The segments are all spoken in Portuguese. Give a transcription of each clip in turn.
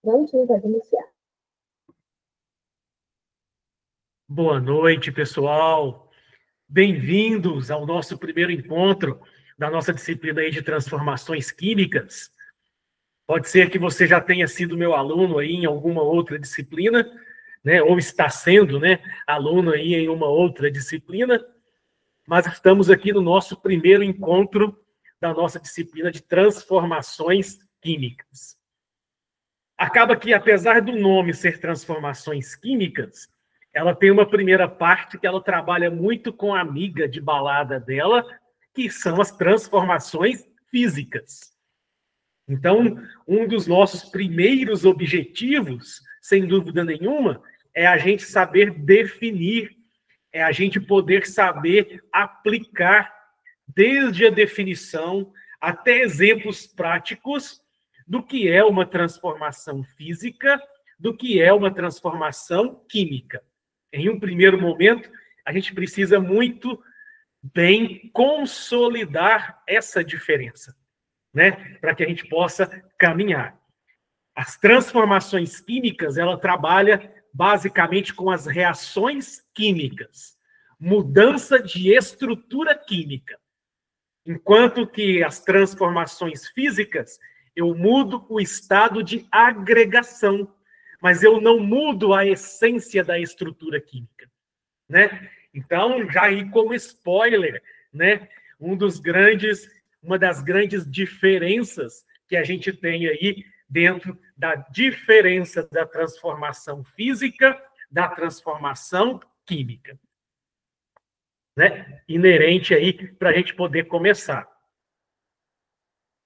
Prontinho, pode iniciar. Boa noite, pessoal. Bem-vindos ao nosso primeiro encontro da nossa disciplina aí de transformações químicas. Pode ser que você já tenha sido meu aluno aí em alguma outra disciplina, né? Ou está sendo, né, aluno aí em uma outra disciplina, mas estamos aqui no nosso primeiro encontro da nossa disciplina de transformações químicas. Acaba que, apesar do nome ser transformações químicas, ela tem uma primeira parte que ela trabalha muito com a amiga de balada dela, que são as transformações físicas. Então, um dos nossos primeiros objetivos, sem dúvida nenhuma, é a gente saber definir, é a gente poder saber aplicar, desde a definição até exemplos práticos, do que é uma transformação física, do que é uma transformação química. Em um primeiro momento, a gente precisa muito bem consolidar essa diferença, né? Para que a gente possa caminhar. As transformações químicas, ela trabalha basicamente com as reações químicas, mudança de estrutura química. Enquanto que as transformações físicas, eu mudo o estado de agregação, mas eu não mudo a essência da estrutura química, né? Então, já aí como spoiler, né, uma das grandes diferenças que a gente tem aí dentro da diferença da transformação física, da transformação química, né? Inerente aí para a gente poder começar.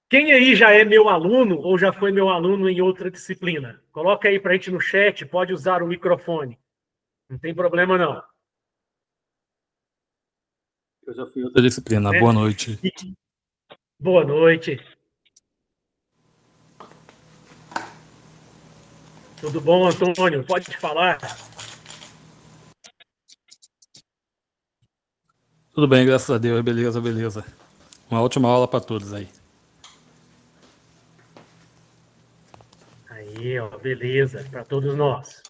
Quem aí já é meu aluno ou já foi meu aluno em outra disciplina? Coloca aí para a gente no chat, pode usar o microfone. Não tem problema, não. Eu já fui em outra disciplina. Boa noite. Boa noite. Tudo bom, Antônio? Pode falar. Tudo bem, graças a Deus. Beleza, beleza. Uma ótima aula para todos aí. Aí, ó, beleza, para todos nós.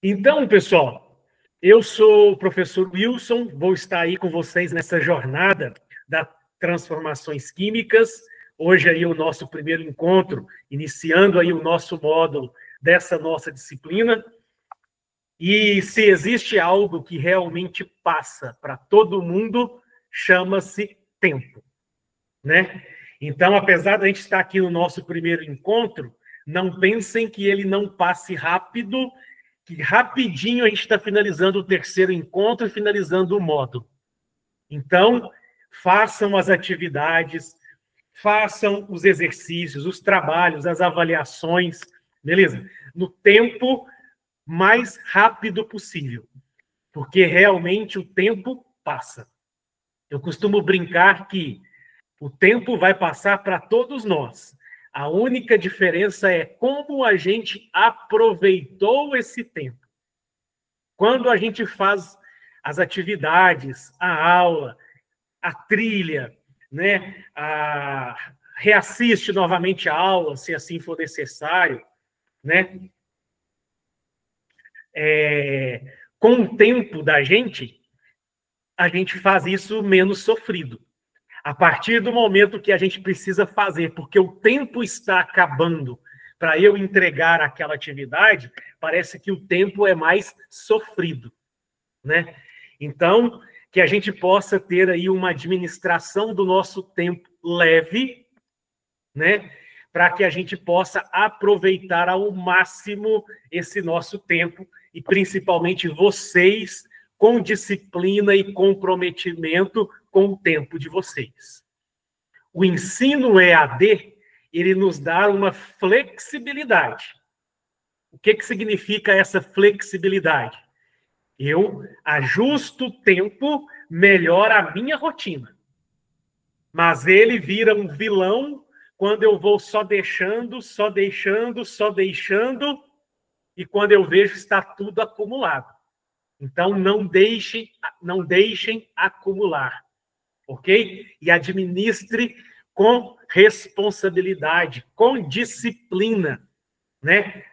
Então, pessoal, eu sou o professor Wilson, vou estar aí com vocês nessa jornada das transformações químicas. Hoje aí o nosso primeiro encontro, iniciando aí o nosso módulo dessa nossa disciplina. E se existe algo que realmente passa para todo mundo, chama-se tempo, né? Então, apesar de a gente estar aqui no nosso primeiro encontro, não pensem que ele não passe rápido, que rapidinho a gente está finalizando o terceiro encontro e finalizando o módulo. Então, façam as atividades, façam os exercícios, os trabalhos, as avaliações, beleza? No tempo mais rápido possível, porque realmente o tempo passa. Eu costumo brincar que o tempo vai passar para todos nós. A única diferença é como a gente aproveitou esse tempo. Quando a gente faz as atividades, a aula, a trilha, né, reassiste novamente a aula, se assim for necessário, né? Com o tempo da gente, a gente faz isso menos sofrido. A partir do momento que a gente precisa fazer, porque o tempo está acabando para eu entregar aquela atividade, parece que o tempo é mais sofrido, né? Então, que a gente possa ter aí uma administração do nosso tempo leve, né? Para que a gente possa aproveitar ao máximo esse nosso tempo e principalmente vocês com disciplina e comprometimento com o tempo de vocês. O ensino EAD, ele nos dá uma flexibilidade. O que significa essa flexibilidade? Eu ajusto o tempo, melhora a minha rotina. Mas ele vira um vilão quando eu vou só deixando, e quando eu vejo está tudo acumulado. Então, não deixem acumular, ok? E administre com responsabilidade, com disciplina, né?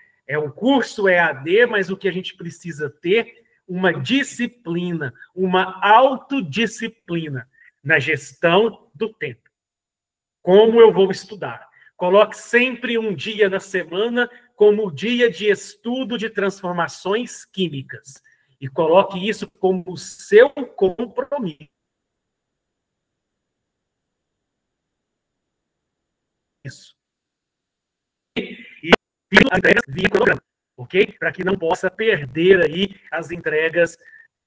O curso é AD, mas o que a gente precisa ter uma disciplina, uma autodisciplina na gestão do tempo. Como eu vou estudar? Coloque sempre um dia da semana como dia de estudo de transformações químicas. E coloque isso como seu compromisso. E as entregas via cronograma, ok? Para que não possa perder aí as entregas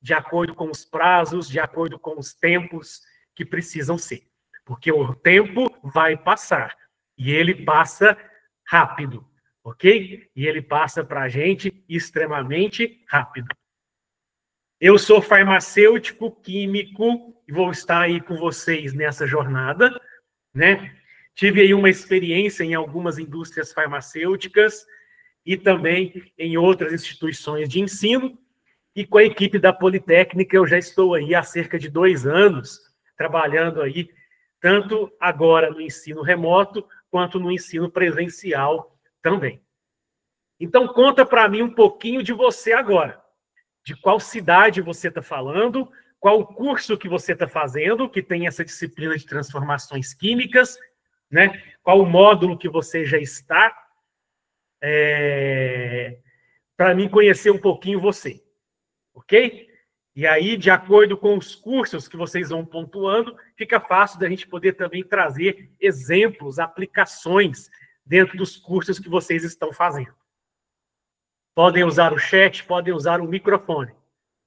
de acordo com os prazos, de acordo com os tempos que precisam ser. Porque o tempo vai passar. E ele passa rápido, ok? E ele passa para a gente extremamente rápido. Eu sou farmacêutico, químico, e vou estar aí com vocês nessa jornada, né? Tive aí uma experiência em algumas indústrias farmacêuticas e também em outras instituições de ensino. E com a equipe da Politécnica eu já estou aí há cerca de 2 anos, trabalhando aí, tanto agora no ensino remoto, quanto no ensino presencial também. Então, conta para mim um pouquinho de você agora. De qual cidade você está falando, qual o curso que você está fazendo, que tem essa disciplina de transformações químicas, né? Qual o módulo que você já está, para mim conhecer um pouquinho você, ok? E aí, de acordo com os cursos que vocês vão pontuando, fica fácil da gente poder também trazer exemplos, aplicações dentro dos cursos que vocês estão fazendo. Podem usar o chat, podem usar o microfone.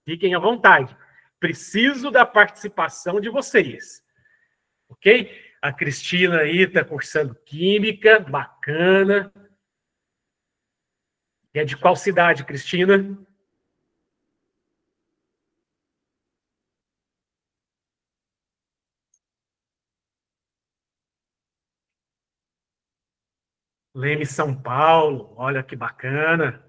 Fiquem à vontade. Preciso da participação de vocês. Ok? A Cristina aí está cursando Química, bacana. E é de qual cidade, Cristina? Leme, São Paulo. Olha que bacana.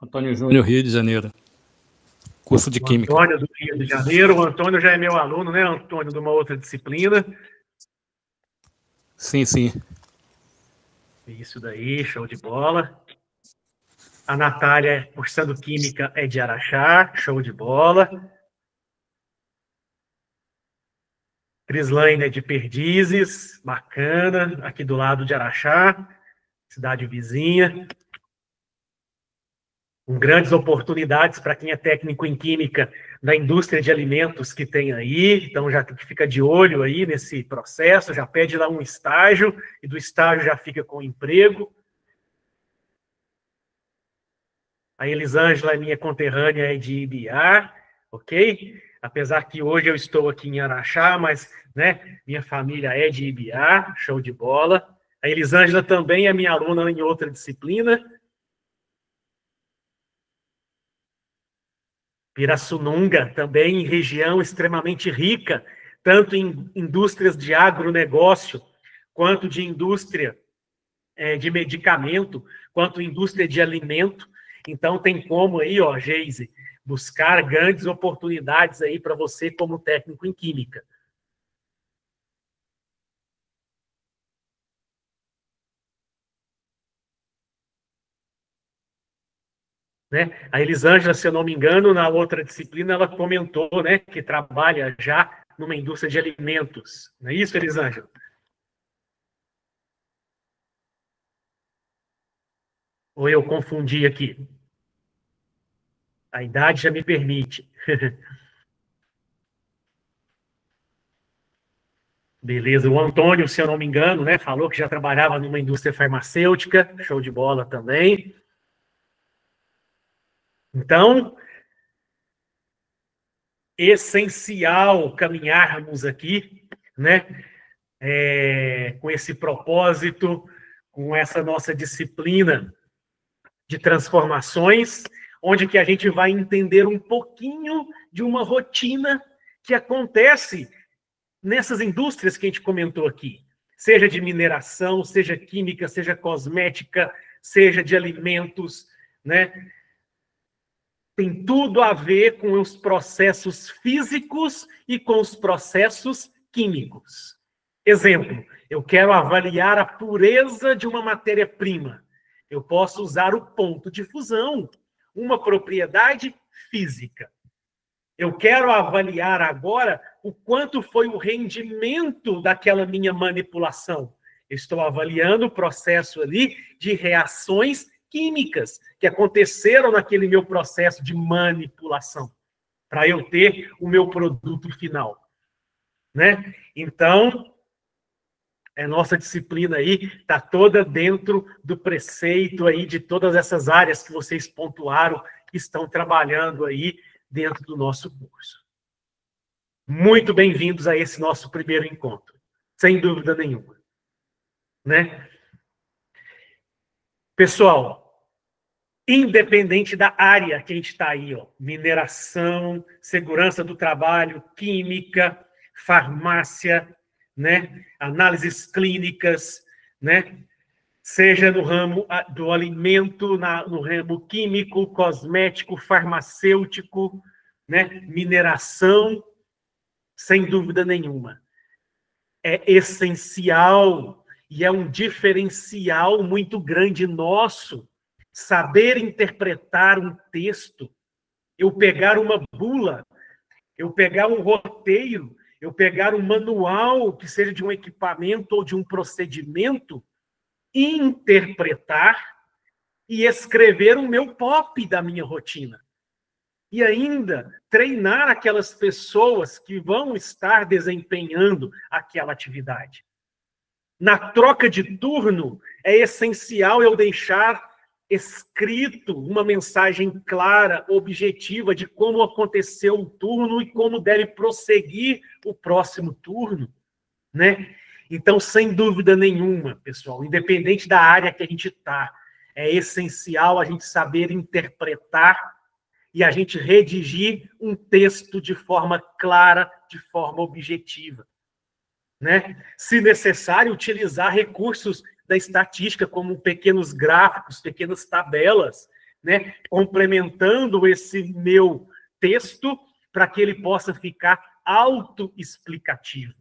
Antônio Júnior, Rio de Janeiro. Curso de Química. Antônio do Rio de Janeiro. O Antônio já é meu aluno, né, Antônio, de uma outra disciplina. Sim, sim. Isso daí, show de bola. A Natália, cursando Química, é de Araxá, show de bola. Crislaine é de Perdizes, bacana, aqui do lado de Araxá, cidade vizinha. Com grandes oportunidades para quem é técnico em Química na indústria de alimentos que tem aí, então já fica de olho aí nesse processo, já pede lá um estágio, e do estágio já fica com emprego. A Elisângela, minha conterrânea, é de Ibiá, ok? Apesar que hoje eu estou aqui em Araxá, mas, né, minha família é de Ibiá, show de bola. A Elisângela também é minha aluna em outra disciplina. Pirassununga, também região extremamente rica, tanto em indústrias de agronegócio, quanto de indústria de medicamento, quanto indústria de alimento. Então, tem como aí, ó, Geise, buscar grandes oportunidades aí para você como técnico em Química. Né? A Elisângela, se eu não me engano, na outra disciplina, ela comentou, né, que trabalha já numa indústria de alimentos. Não é isso, Elisângela? Ou eu confundi aqui? A idade já me permite. Beleza. O Antônio, se eu não me engano, né, falou que já trabalhava numa indústria farmacêutica. Show de bola também. Então, essencial caminharmos aqui, né, com esse propósito, com essa nossa disciplina de transformações, onde que a gente vai entender um pouquinho de uma rotina que acontece nessas indústrias que a gente comentou aqui, seja de mineração, seja química, seja cosmética, seja de alimentos, né? tem tudo a ver com os processos físicos e com os processos químicos. Exemplo, eu quero avaliar a pureza de uma matéria-prima. Eu posso usar o ponto de fusão, uma propriedade física. Eu quero avaliar agora o quanto foi o rendimento daquela minha manipulação. Eu estou avaliando o processo ali de reações químicas que aconteceram naquele meu processo de manipulação, para eu ter o meu produto final, né? Então, a nossa disciplina aí está toda dentro do preceito aí de todas essas áreas que vocês pontuaram, que estão trabalhando aí dentro do nosso curso. Muito bem-vindos a esse nosso primeiro encontro, sem dúvida nenhuma, né? Pessoal, independente da área que a gente está aí, ó, mineração, segurança do trabalho, química, farmácia, né, análises clínicas, né, seja no ramo do alimento, no ramo químico, cosmético, farmacêutico, né, mineração, sem dúvida nenhuma. É essencial e é um diferencial muito grande nosso saber interpretar um texto, eu pegar uma bula, eu pegar um roteiro, eu pegar um manual que seja de um equipamento ou de um procedimento, interpretar e escrever o meu POP da minha rotina. E ainda treinar aquelas pessoas que vão estar desempenhando aquela atividade. Na troca de turno, é essencial eu deixar escrito uma mensagem clara, objetiva de como aconteceu o turno e como deve prosseguir o próximo turno, né? Então, sem dúvida nenhuma, pessoal, independente da área que a gente está, é essencial a gente saber interpretar e a gente redigir um texto de forma clara, de forma objetiva, né? Se necessário, utilizar recursos da estatística, como pequenos gráficos, pequenas tabelas, né, complementando esse meu texto para que ele possa ficar autoexplicativo.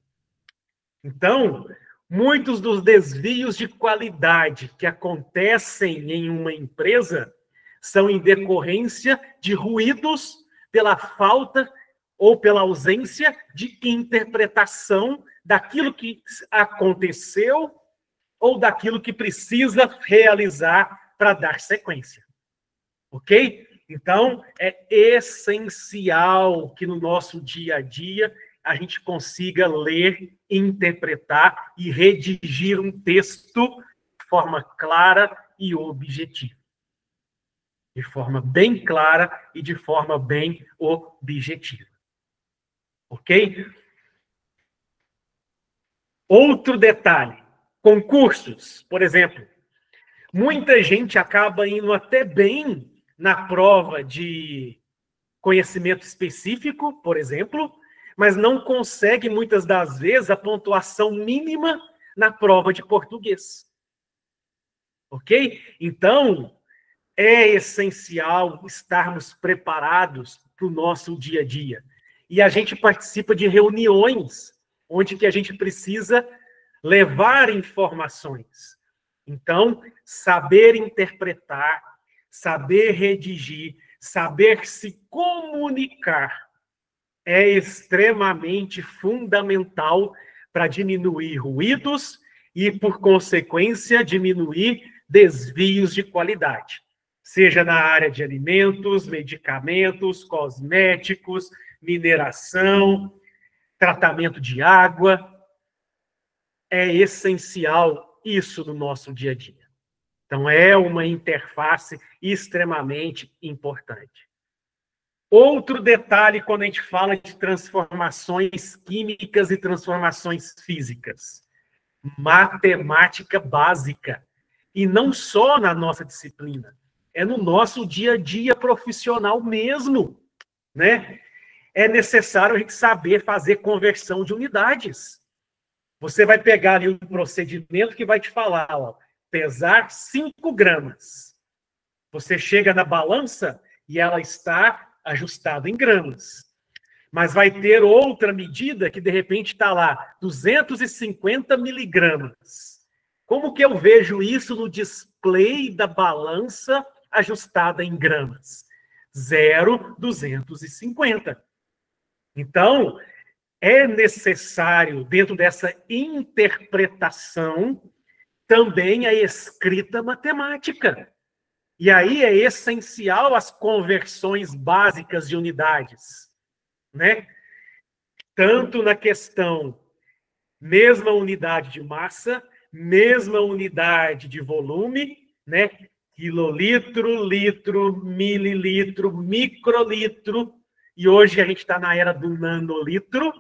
Então, muitos dos desvios de qualidade que acontecem em uma empresa são em decorrência de ruídos pela falta ou pela ausência de interpretação daquilo que aconteceu ou daquilo que precisa realizar para dar sequência. Ok? Então, é essencial que no nosso dia a dia a gente consiga ler, interpretar e redigir um texto de forma clara e objetiva. De forma bem clara e de forma bem objetiva. Ok? Outro detalhe. Concursos, por exemplo. Muita gente acaba indo até bem na prova de conhecimento específico, por exemplo, mas não consegue, muitas das vezes, a pontuação mínima na prova de português. Ok? Então, é essencial estarmos preparados para o nosso dia a dia. E a gente participa de reuniões onde que a gente precisa levar informações. Então, saber interpretar, saber redigir, saber se comunicar é extremamente fundamental para diminuir ruídos e, por consequência, diminuir desvios de qualidade. Seja na área de alimentos, medicamentos, cosméticos, mineração, tratamento de água. É essencial isso no nosso dia a dia. Então, é uma interface extremamente importante. Outro detalhe quando a gente fala de transformações químicas e transformações físicas. Matemática básica. E não só na nossa disciplina, é no nosso dia a dia profissional mesmo, né? É necessário a gente saber fazer conversão de unidades. Você vai pegar ali um procedimento que vai te falar, ó, pesar 5 gramas. Você chega na balança e ela está ajustada em gramas. Mas vai ter outra medida que, de repente, está lá, 250 miligramas. Como que eu vejo isso no display da balança ajustada em gramas? 0,250. Então, é necessário, dentro dessa interpretação, também a escrita matemática. E aí é essencial as conversões básicas de unidades, né? Tanto na questão mesma unidade de massa, mesma unidade de volume, né? Quilolitro, litro, mililitro, microlitro, e hoje a gente está na era do nanolitro,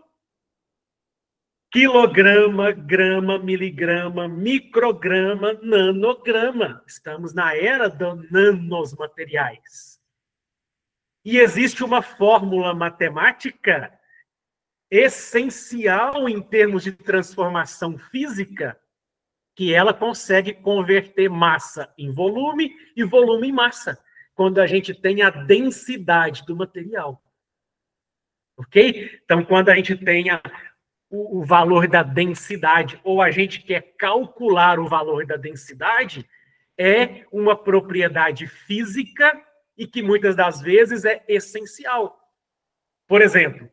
quilograma, grama, miligrama, micrograma, nanograma. Estamos na era dos nanosmateriais. E existe uma fórmula matemática essencial em termos de transformação física, que ela consegue converter massa em volume e volume em massa, quando a gente tem a densidade do material. Ok? Então, quando a gente tem o valor da densidade, ou a gente quer calcular o valor da densidade, é uma propriedade física e que muitas das vezes é essencial. Por exemplo,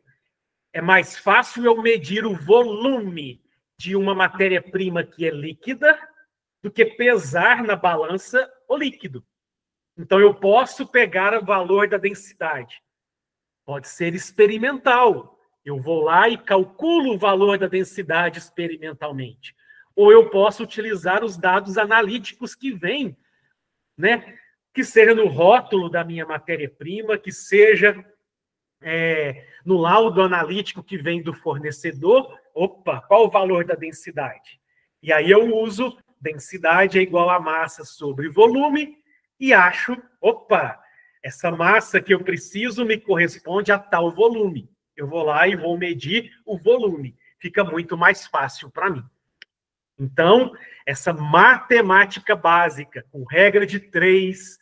é mais fácil eu medir o volume de uma matéria-prima que é líquida do que pesar na balança o líquido. Então, eu posso pegar o valor da densidade. Pode ser experimental. Eu vou lá e calculo o valor da densidade experimentalmente. Ou eu posso utilizar os dados analíticos que vêm, né? Que seja no rótulo da minha matéria-prima, que seja no laudo analítico que vem do fornecedor. Opa, qual o valor da densidade? E aí eu uso densidade é igual a massa sobre volume e acho, opa, essa massa que eu preciso me corresponde a tal volume. Eu vou lá e vou medir o volume. Fica muito mais fácil para mim. Então, essa matemática básica, com regra de 3,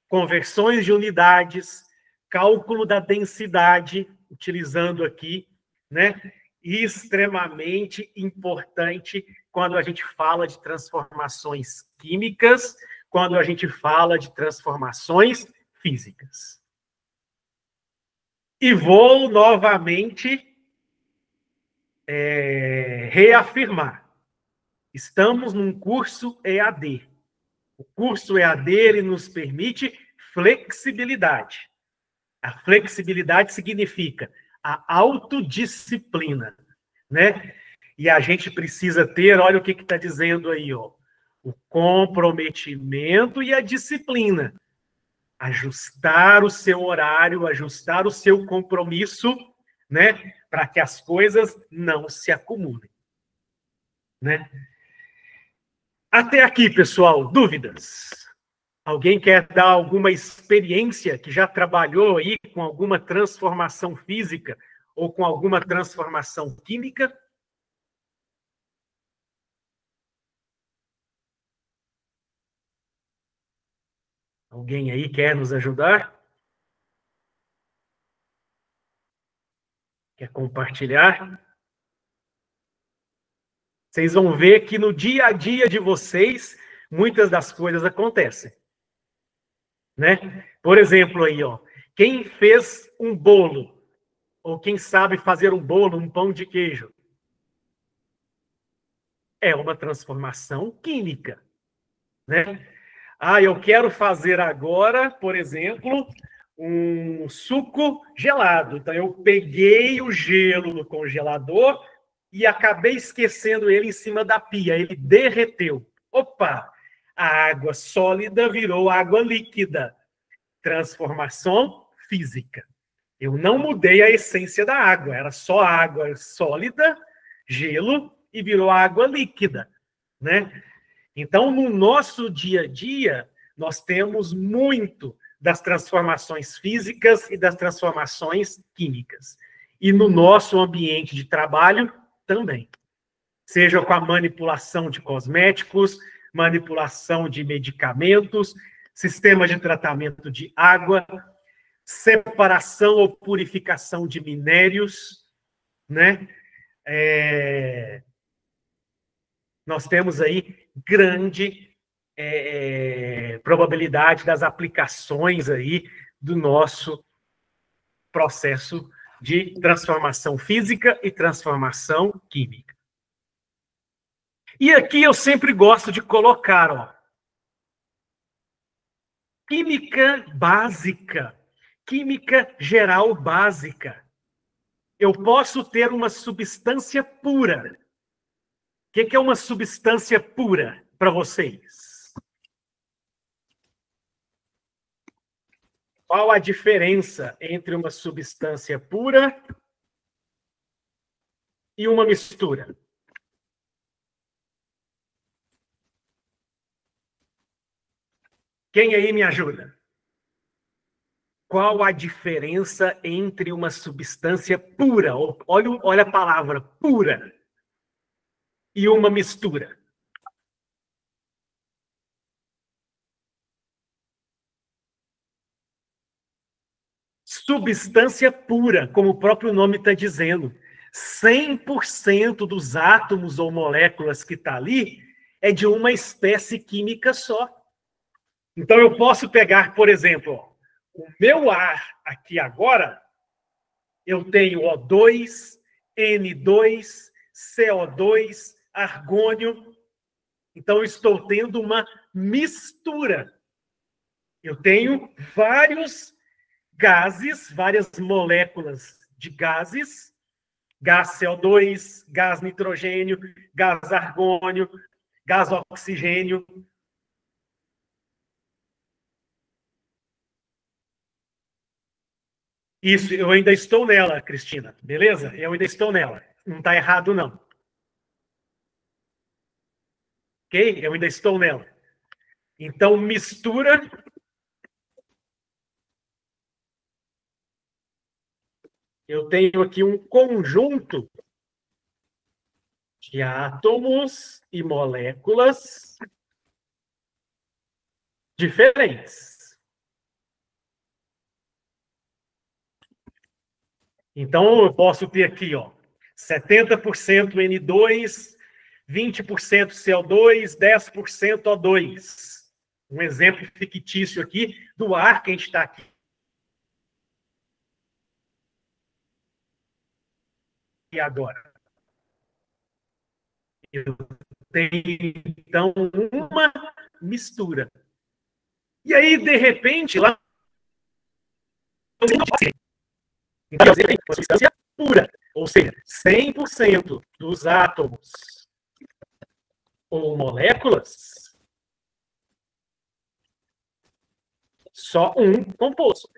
conversões de unidades, cálculo da densidade, utilizando aqui, né? Extremamente importante quando a gente fala de transformações químicas, quando a gente fala de transformações físicas. E vou novamente reafirmar. Estamos num curso EAD. O curso EAD ele nos permite flexibilidade. A flexibilidade significa a autodisciplina, né? E a gente precisa ter, olha o que está dizendo aí, ó, o comprometimento e a disciplina. Ajustar o seu horário, ajustar o seu compromisso, né? Para que as coisas não se acumulem, né? Até aqui, pessoal, dúvidas? Alguém quer dar alguma experiência que já trabalhou aí com alguma transformação física ou com alguma transformação química? Alguém aí quer nos ajudar? Quer compartilhar? Vocês vão ver que no dia a dia de vocês, muitas das coisas acontecem, né? Por exemplo, aí, ó, quem fez um bolo, ou quem sabe fazer um bolo, um pão de queijo, é uma transformação química, né? Ah, eu quero fazer agora, por exemplo, um suco gelado. Então, eu peguei o gelo no congelador e acabei esquecendo ele em cima da pia. Ele derreteu. Opa! A água sólida virou água líquida. Transformação física. Eu não mudei a essência da água. Era só água sólida, gelo, e virou água líquida, né? Então, no nosso dia a dia, nós temos muito das transformações físicas e das transformações químicas. E no nosso ambiente de trabalho, também. Seja com a manipulação de cosméticos, manipulação de medicamentos, sistema de tratamento de água, separação ou purificação de minérios, né? Nós temos aí grande probabilidade das aplicações aí do nosso processo de transformação física e transformação química. E aqui eu sempre gosto de colocar, ó, química básica, química geral básica. Eu posso ter uma substância pura. O que é uma substância pura para vocês? Qual a diferença entre uma substância pura e uma mistura? Quem aí me ajuda? Qual a diferença entre uma substância pura, olha a palavra, pura, e uma mistura? Substância pura, como o próprio nome está dizendo. 100% dos átomos ou moléculas que está ali é de uma espécie química só. Então, eu posso pegar, por exemplo, ó, o meu ar aqui agora, eu tenho O2, N2, CO2, argônio. Então, eu estou tendo uma mistura. Eu tenho vários gases, várias moléculas de gases, gás CO2, gás nitrogênio, gás argônio, gás oxigênio. Isso, eu ainda estou nela, Cristina, beleza? Eu ainda estou nela. Não está errado, não. Ok? Eu ainda estou nela. Então, mistura. Eu tenho aqui um conjunto de átomos e moléculas diferentes. Então, eu posso ter aqui, ó, 70% N2, 20% CO2, 10% O2. Um exemplo fictício aqui do ar que a gente está aqui. E agora? Eu tenho, então, uma mistura. E aí, de repente, lá... Então, eu tenho uma substância pura. Ou seja, 100% dos átomos ou moléculas, só um composto.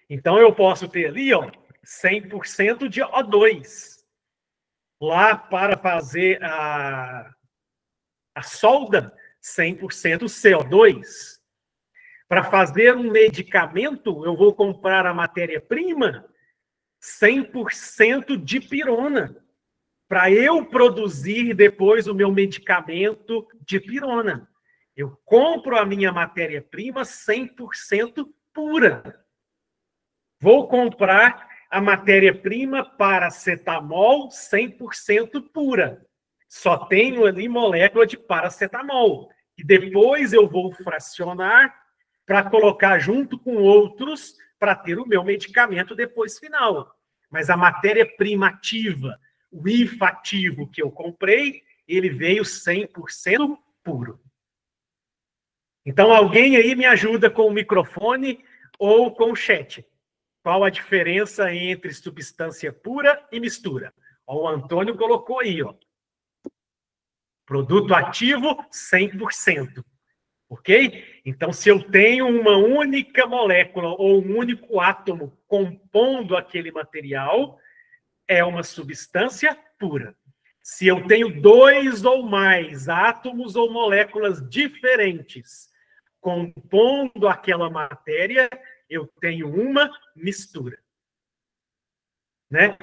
Então, eu posso ter ali, ó, 100% de O2. Lá, para fazer a solda, 100% CO2. Para fazer um medicamento, eu vou comprar a matéria-prima, 100% de pirona. Para eu produzir depois o meu medicamento de pirona. Eu compro a minha matéria-prima 100% pura. Vou comprar a matéria-prima paracetamol 100% pura. Só tenho ali molécula de paracetamol. E depois eu vou fracionar para colocar junto com outros para ter o meu medicamento depois final. Mas a matéria-prima ativa, o IFA ativo que eu comprei, ele veio 100% puro. Então, alguém aí me ajuda com o microfone ou com o chat. Qual a diferença entre substância pura e mistura? Ó, o Antônio colocou aí, ó. Produto ativo, 100%. Ok? Então, se eu tenho uma única molécula ou um único átomo compondo aquele material, é uma substância pura. Se eu tenho dois ou mais átomos ou moléculas diferentes compondo aquela matéria, eu tenho uma mistura. Né?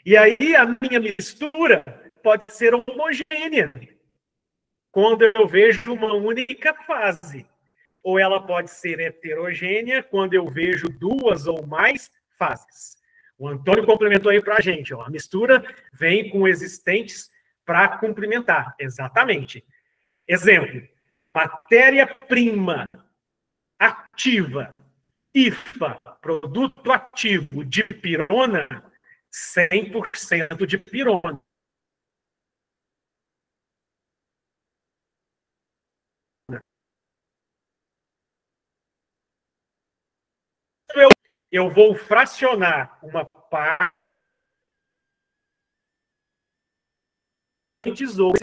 E aí, a minha mistura pode ser homogênea. quando eu vejo uma única fase. Ou ela pode ser heterogênea quando eu vejo duas ou mais fases. O Antônio complementou aí para a gente. Ó, a mistura vem com existentes para complementar. Exatamente. Exemplo. Matéria-prima ativa, IFA, produto ativo de pirona, 100% de pirona. Eu vou fracionar uma parte ou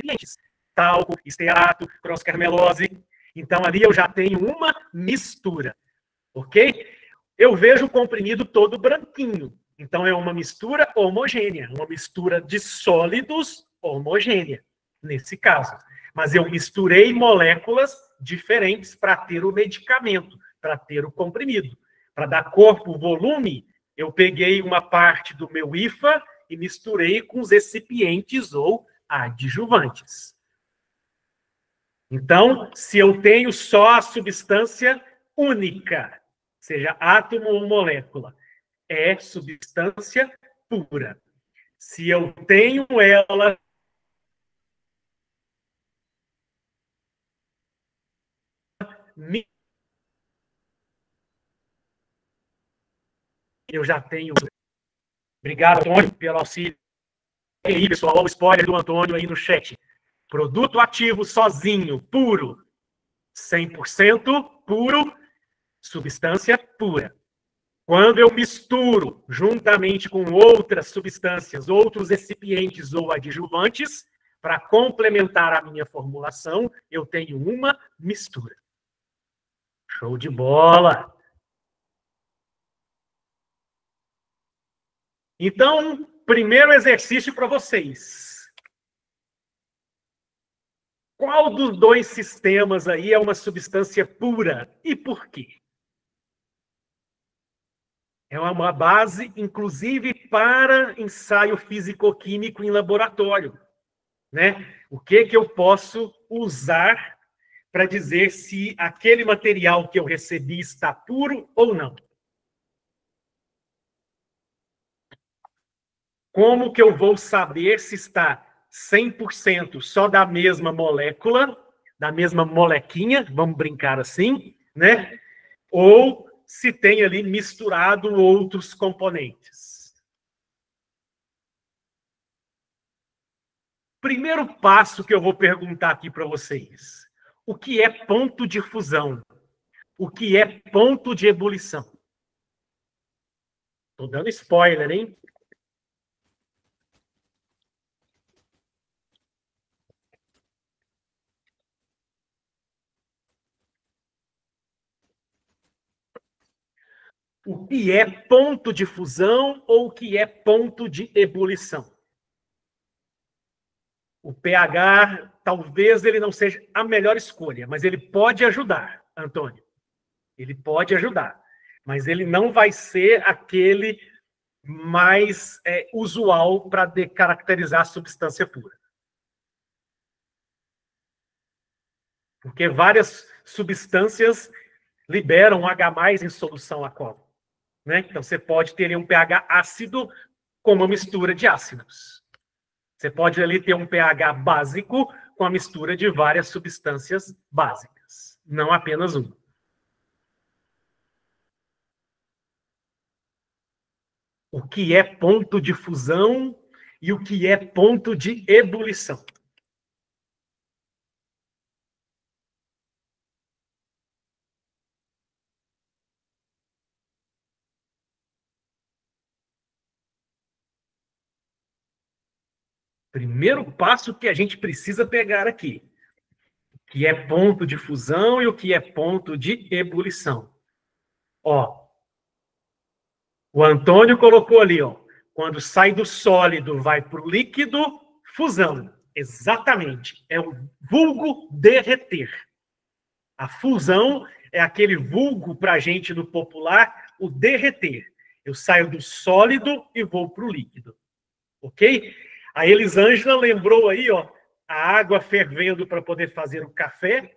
talco, estearato, crosscarmelose. Então, ali eu já tenho uma mistura, ok? Eu vejo o comprimido todo branquinho. Então, é uma mistura homogênea, uma mistura de sólidos homogênea, nesse caso. Mas eu misturei moléculas diferentes para ter o medicamento, para ter o comprimido. Para dar corpo, volume, eu peguei uma parte do meu IFA e misturei com os recipientes ou adjuvantes. Então, se eu tenho só a substância única, seja átomo ou molécula, é substância pura. Se eu tenho ela eu já tenho. Obrigado, Antônio, pelo auxílio. E aí, pessoal, olha o spoiler do Antônio aí no chat. Produto ativo sozinho, puro, 100% puro, substância pura. Quando eu misturo juntamente com outras substâncias, outros recipientes ou adjuvantes, para complementar a minha formulação, eu tenho uma mistura. Show de bola! Então, primeiro exercício para vocês. Qual dos dois sistemas aí é uma substância pura e por quê? É uma base, inclusive, para ensaio físico-químico em laboratório, né? O que eu posso usar para dizer se aquele material que eu recebi está puro ou não? Como que eu vou saber se está 100% só da mesma molécula, da mesma molequinha, vamos brincar assim, né? Ou se tem ali misturado outros componentes. Primeiro passo que eu vou perguntar aqui para vocês. O que é ponto de fusão? O que é ponto de ebulição? Estou dando spoiler, hein? O que é ponto de fusão ou o que é ponto de ebulição? O pH, talvez ele não seja a melhor escolha, mas ele pode ajudar, Antônio. Ele pode ajudar, mas ele não vai ser aquele mais usual para caracterizar a substância pura. Porque várias substâncias liberam H+ em solução aquosa. Né? Então, você pode ter um pH ácido com uma mistura de ácidos. Você pode ali ter um pH básico com a mistura de várias substâncias básicas, não apenas uma. O que é ponto de fusão e o que é ponto de ebulição? Primeiro passo que a gente precisa pegar aqui, que é ponto de fusão e o que é ponto de ebulição. Ó, o Antônio colocou ali, ó, quando sai do sólido, vai para o líquido, fusão. Exatamente. É o vulgo derreter. A fusão é aquele vulgo para a gente no popular, o derreter. Eu saio do sólido e vou para o líquido. Ok? A Elisângela lembrou aí, ó, a água fervendo para poder fazer o café,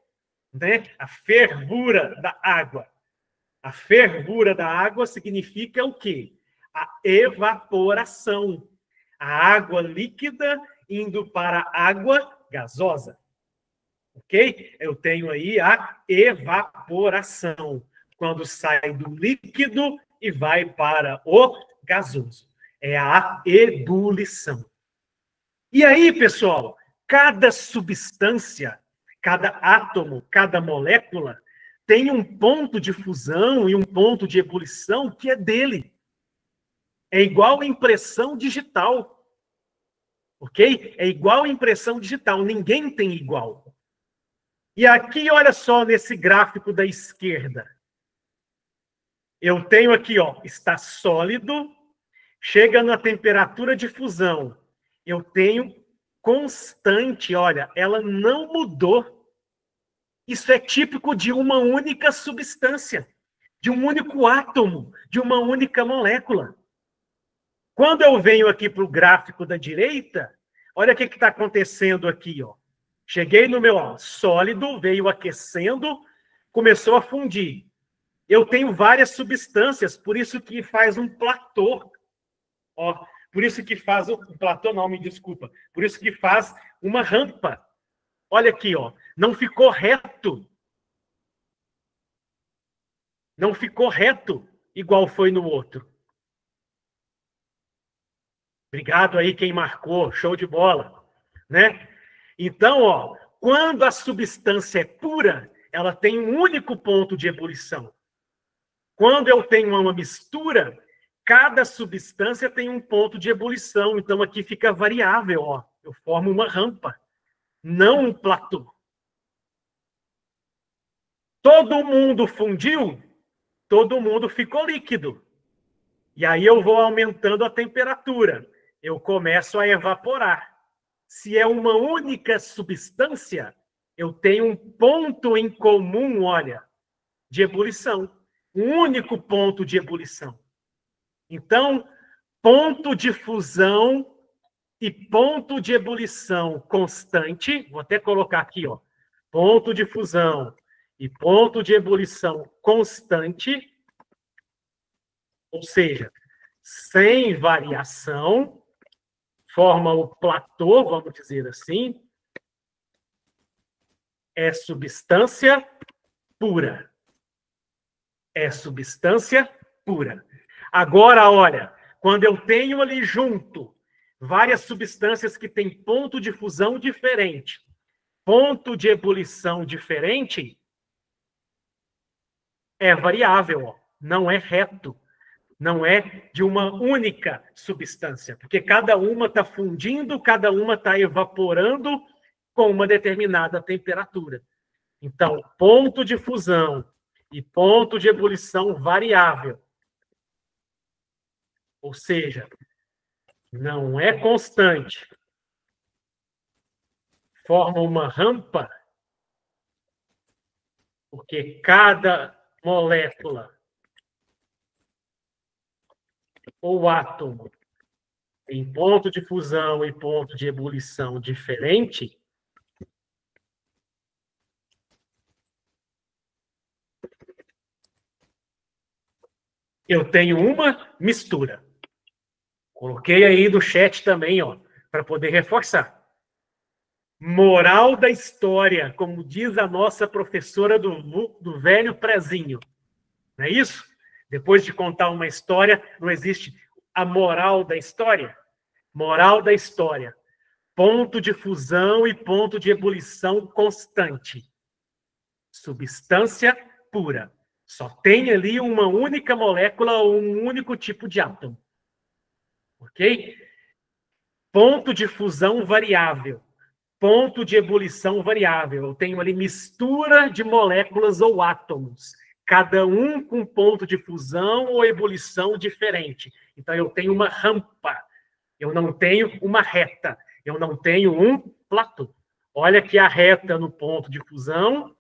né? A fervura da água. A fervura da água significa o quê? A evaporação. A água líquida indo para a água gasosa. Ok? Eu tenho aí a evaporação, quando sai do líquido e vai para o gasoso. É a ebulição. E aí, pessoal, cada substância, cada átomo, cada molécula tem um ponto de fusão e um ponto de ebulição que é dele. É igual a impressão digital. Ok? É igual a impressão digital. Ninguém tem igual. E aqui, olha só, nesse gráfico da esquerda. Eu tenho aqui, ó, está sólido, chega na temperatura de fusão. Eu tenho constante, olha, ela não mudou. Isso é típico de uma única substância, de um único átomo, de uma única molécula. Quando eu venho aqui para o gráfico da direita, olha o que está acontecendo aqui, ó. Cheguei no meu sólido, veio aquecendo, começou a fundir. Eu tenho várias substâncias, por isso que faz um platô. Ó, por isso que faz um platô, não, me desculpa. Por isso que faz uma rampa. Olha aqui, ó, não ficou reto. Não ficou reto igual foi no outro. Obrigado aí quem marcou, show de bola, né? Então, ó, quando a substância é pura, ela tem um único ponto de ebulição. Quando eu tenho uma mistura, cada substância tem um ponto de ebulição. Então, aqui fica variável, ó. Eu formo uma rampa, não um platô. Todo mundo fundiu, todo mundo ficou líquido. E aí eu vou aumentando a temperatura. Eu começo a evaporar. Se é uma única substância, eu tenho um ponto em comum, olha, de ebulição. Um único ponto de ebulição. Então, ponto de fusão e ponto de ebulição constante, vou até colocar aqui, ó, ponto de fusão e ponto de ebulição constante, ou seja, sem variação, forma o platô, vamos dizer assim, é substância pura. É substância pura. Agora, olha, quando eu tenho ali junto várias substâncias que têm ponto de fusão diferente, ponto de ebulição diferente, é variável, ó, não é reto. Não é de uma única substância, porque cada uma está fundindo, cada uma está evaporando com uma determinada temperatura. Então, ponto de fusão e ponto de ebulição variável. Ou seja, não é constante. Forma uma rampa, porque cada molécula ou átomo em ponto de fusão e ponto de ebulição diferente, eu tenho uma mistura. Coloquei aí no chat também, ó, para poder reforçar. Moral da história, como diz a nossa professora do velho prezinho. Não é isso? Depois de contar uma história, não existe a moral da história? Moral da história. Ponto de fusão e ponto de ebulição constante. Substância pura. Só tem ali uma única molécula ou um único tipo de átomo. Ok? Ponto de fusão variável. Ponto de ebulição variável. Eu tenho ali mistura de moléculas ou átomos. Cada um com ponto de fusão ou ebulição diferente. Então, eu tenho uma rampa. Eu não tenho uma reta. Eu não tenho um platô. Olha aqui a reta no ponto de fusão,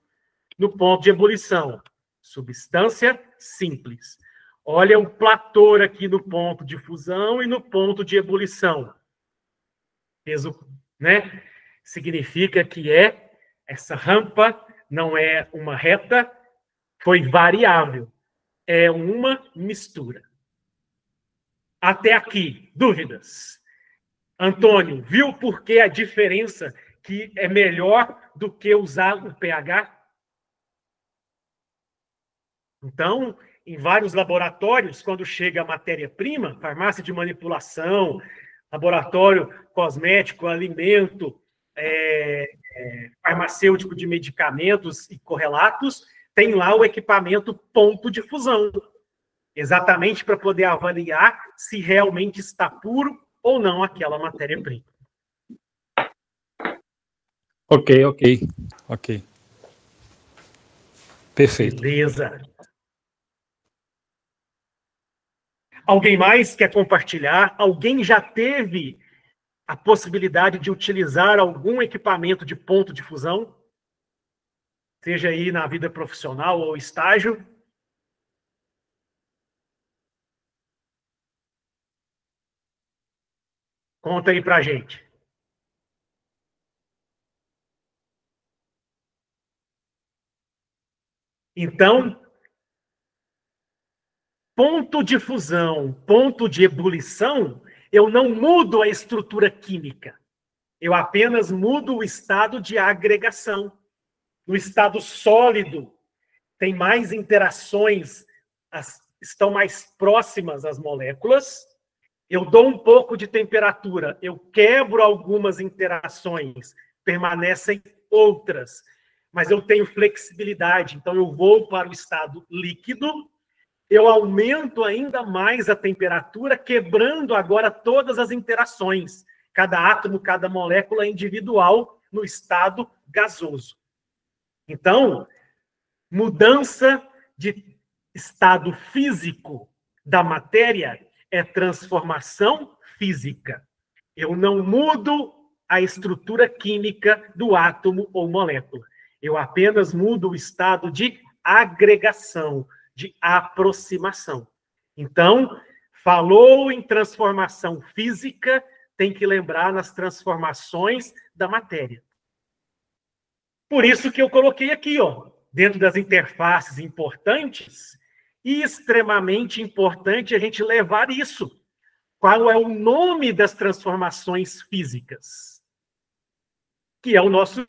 no ponto de ebulição. Substância simples. Olha o platô aqui no ponto de fusão e no ponto de ebulição. Peso, né? significa que essa rampa não é uma reta, foi variável, é uma mistura. Até aqui, dúvidas? Antônio, viu por que a diferença que é melhor do que usar o pH? Então, em vários laboratórios, quando chega a matéria-prima, farmácia de manipulação, laboratório cosmético, alimento, farmacêutico de medicamentos e correlatos, tem lá o equipamento ponto de fusão, exatamente para poder avaliar se realmente está puro ou não aquela matéria-prima. Ok. Perfeito. Beleza. Alguém mais quer compartilhar? Alguém já teve a possibilidade de utilizar algum equipamento de ponto de fusão? Seja aí na vida profissional ou estágio? Conta aí pra gente. Então, ponto de fusão, ponto de ebulição, eu não mudo a estrutura química. Eu apenas mudo o estado de agregação. No estado sólido, tem mais interações, estão mais próximas as moléculas. Eu dou um pouco de temperatura, eu quebro algumas interações, permanecem outras, mas eu tenho flexibilidade, então eu vou para o estado líquido, eu aumento ainda mais a temperatura, quebrando agora todas as interações, cada átomo, cada molécula individual no estado gasoso. Então, mudança de estado físico da matéria é transformação física. Eu não mudo a estrutura química do átomo ou molécula. Eu apenas mudo o estado de agregação, de aproximação. Então, falou em transformação física, tem que lembrar nas transformações da matéria. Por isso que eu coloquei aqui, ó, dentro das interfaces importantes, e extremamente importante a gente levar isso. Qual é o nome das transformações físicas? Que é o nosso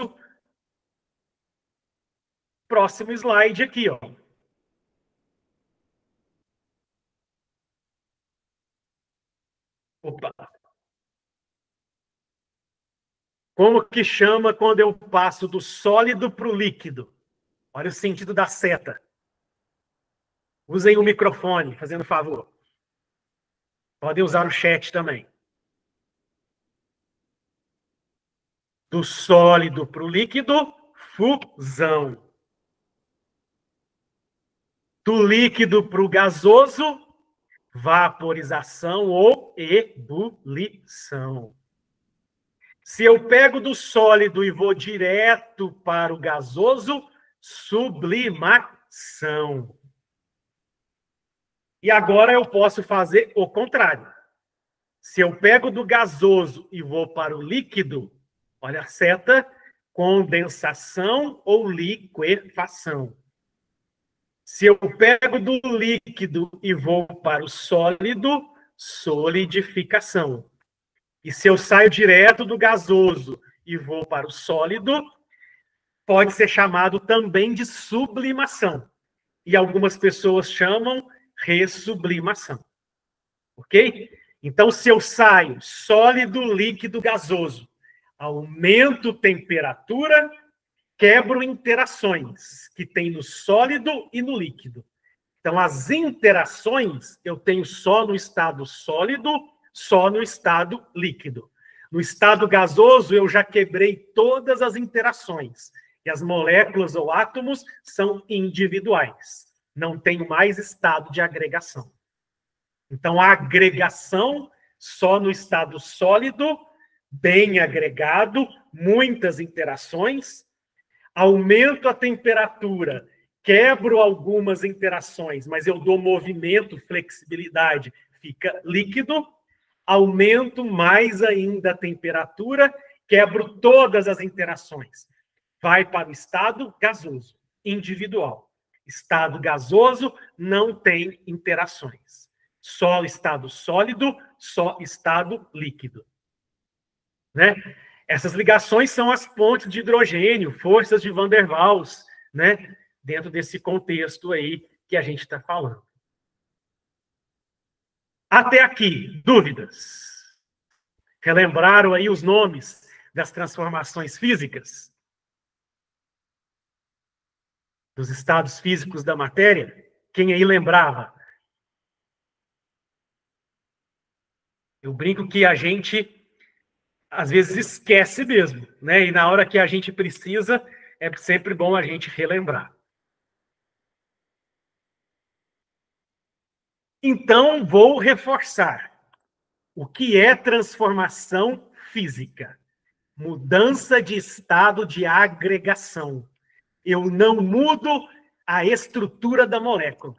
próximo slide aqui, ó. Opa. Como que chama quando eu passo do sólido para o líquido? Olha o sentido da seta. Usem o microfone, fazendo favor. Podem usar o chat também. Do sólido para o líquido, fusão. Do líquido para o gasoso, vaporização ou ebulição. Se eu pego do sólido e vou direto para o gasoso, sublimação. E agora eu posso fazer o contrário. Se eu pego do gasoso e vou para o líquido, olha a seta, condensação ou liquefação. Se eu pego do líquido e vou para o sólido, solidificação. E se eu saio direto do gasoso e vou para o sólido, pode ser chamado também de sublimação. E algumas pessoas chamam ressublimação. Ok? Então, se eu saio sólido, líquido, gasoso, aumento temperatura, quebro interações que tem no sólido e no líquido. Então, as interações eu tenho só no estado sólido, só no estado líquido. No estado gasoso, eu já quebrei todas as interações. E as moléculas ou átomos são individuais. Não tenho mais estado de agregação. Então, a agregação só no estado sólido, bem agregado, muitas interações. Aumento a temperatura, quebro algumas interações, mas eu dou movimento, flexibilidade, fica líquido. Aumento mais ainda a temperatura Quebro todas as interações. Vai para o estado gasoso, individual. Estado gasoso não tem interações. Só estado sólido, só estado líquido. Né? Essas ligações são as pontes de hidrogênio, forças de Van der Waals, né? Dentro desse contexto aí que a gente está falando. Até aqui, dúvidas? Relembraram aí os nomes das transformações físicas? Dos estados físicos da matéria? Quem aí lembrava? Eu brinco que a gente, às vezes, esquece mesmo, né? E na hora que a gente precisa, é sempre bom a gente relembrar. Então, vou reforçar. O que é transformação física? Mudança de estado de agregação. Eu não mudo a estrutura da molécula.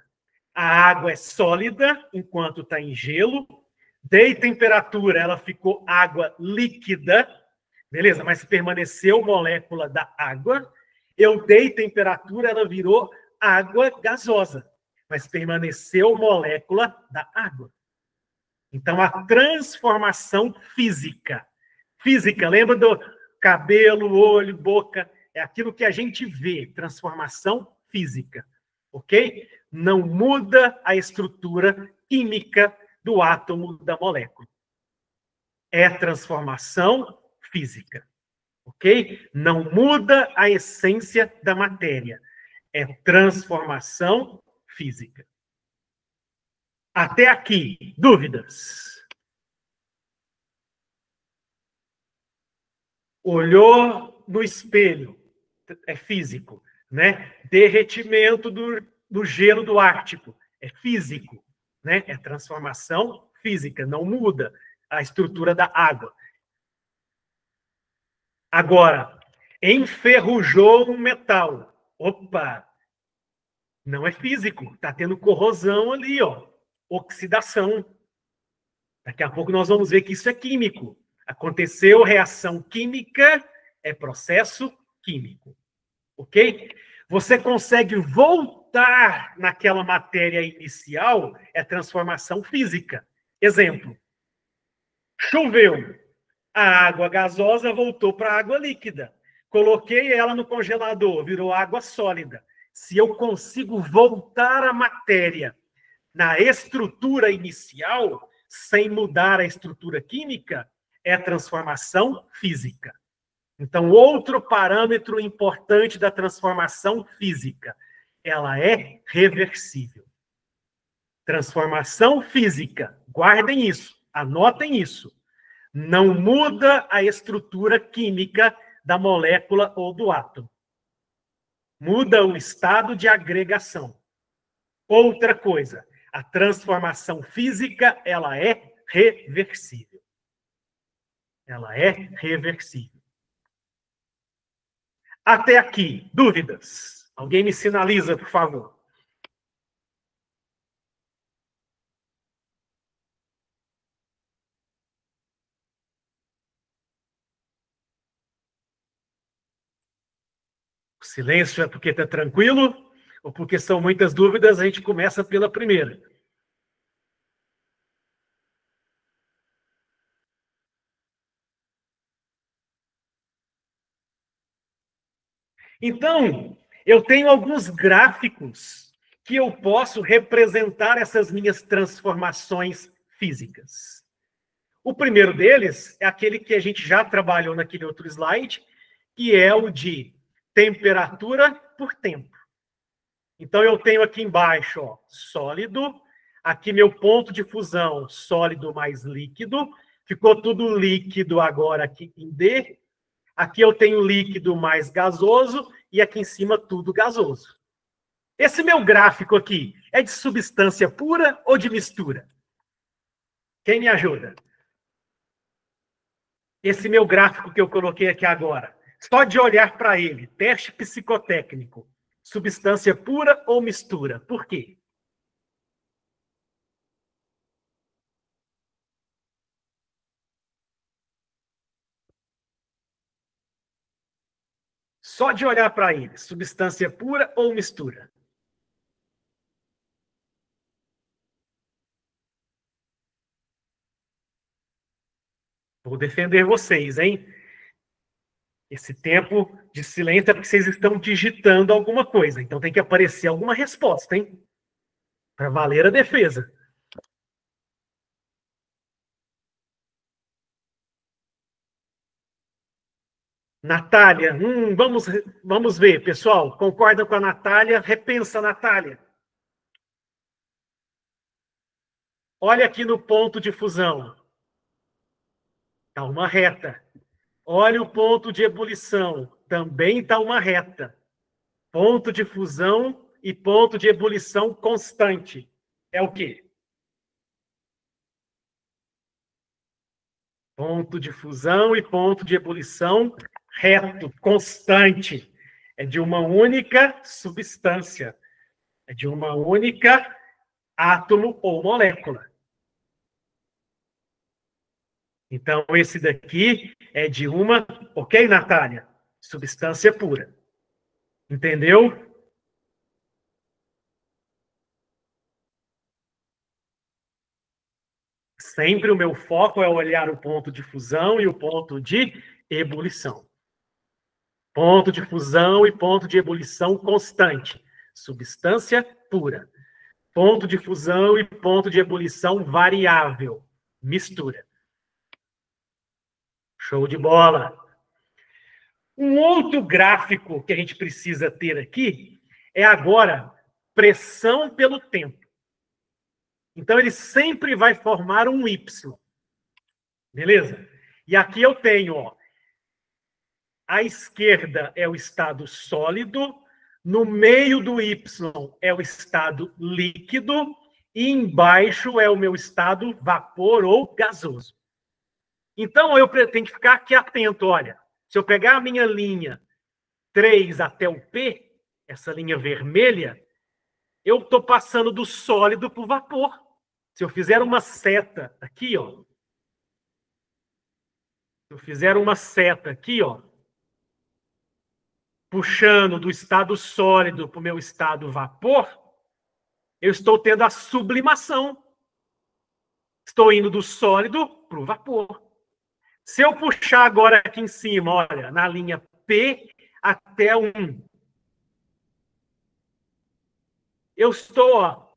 A água é sólida enquanto está em gelo. Dei temperatura, ela ficou água líquida. Beleza, mas permaneceu molécula da água. Eu dei temperatura, ela virou água gasosa, mas permaneceu molécula da água. Então, a transformação física. Física, lembra do cabelo, olho, boca? É aquilo que a gente vê, transformação física. Ok? Não muda a estrutura química do átomo da molécula. É transformação física. Ok? Não muda a essência da matéria. É transformação física. Até aqui, dúvidas? Olhou no espelho, é físico, né? Derretimento do gelo do Ártico, é físico, né? É transformação física, não muda a estrutura da água. Agora, enferrujou um metal. Opa! Não é físico, está tendo corrosão ali, ó, oxidação. Daqui a pouco nós vamos ver que isso é químico. Aconteceu reação química, é processo químico. Ok? Você consegue voltar naquela matéria inicial, é transformação física. Exemplo: choveu, a água gasosa voltou para a água líquida. Coloquei ela no congelador, virou água sólida. Se eu consigo voltar a matéria na estrutura inicial, sem mudar a estrutura química, é transformação física. Então, outro parâmetro importante da transformação física, ela é reversível. Transformação física, guardem isso, anotem isso. Não muda a estrutura química da molécula ou do átomo. Muda o estado de agregação. Outra coisa, a transformação física, ela é reversível. Ela é reversível. Até aqui, dúvidas? Alguém me sinaliza, por favor. O silêncio é porque está tranquilo? Ou porque são muitas dúvidas, a gente começa pela primeira? Então, eu tenho alguns gráficos que eu posso representar essas minhas transformações físicas. O primeiro deles é aquele que a gente já trabalhou naquele outro slide, que é o de temperatura por tempo. Então, eu tenho aqui embaixo, ó, sólido, aqui meu ponto de fusão, sólido mais líquido, ficou tudo líquido agora aqui em D. Aqui eu tenho líquido mais gasoso e aqui em cima tudo gasoso. Esse meu gráfico aqui é de substância pura ou de mistura? Quem me ajuda? Esse meu gráfico que eu coloquei aqui agora, só de olhar para ele, teste psicotécnico, substância pura ou mistura? Por quê? Só de olhar para ele, substância pura ou mistura? Vou defender vocês, hein? Esse tempo de silêncio é porque vocês estão digitando alguma coisa. Então tem que aparecer alguma resposta, hein? Para valer a defesa. Natália, vamos ver, pessoal. Concorda com a Natália? Repensa, Natália. Olha aqui no ponto de fusão. Está uma reta. Olha o ponto de ebulição. Também está uma reta. Ponto de fusão e ponto de ebulição constante. É o quê? Ponto de fusão e ponto de ebulição reto, constante. É de uma única substância. É de uma única átomo ou molécula. Então, esse daqui é de uma, ok, Natália? Substância pura. Entendeu? Sempre o meu foco é olhar o ponto de fusão e o ponto de ebulição. Ponto de fusão e ponto de ebulição constante. Substância pura. Ponto de fusão e ponto de ebulição variável. Mistura. Show de bola. Um outro gráfico que a gente precisa ter aqui é agora pressão pelo tempo. Então, ele sempre vai formar um Y. Beleza? E aqui eu tenho, ó, à esquerda é o estado sólido, no meio do Y é o estado líquido e embaixo é o meu estado vapor ou gasoso. Então, eu tenho que ficar aqui atento, olha. Se eu pegar a minha linha 3 até o P, essa linha vermelha, eu estou passando do sólido para o vapor. Se eu fizer uma seta aqui, ó. Se eu fizer uma seta aqui, ó, puxando do estado sólido para o meu estado vapor, eu estou tendo a sublimação. Estou indo do sólido para o vapor. Se eu puxar agora aqui em cima, olha, na linha P até 1, eu estou, ó,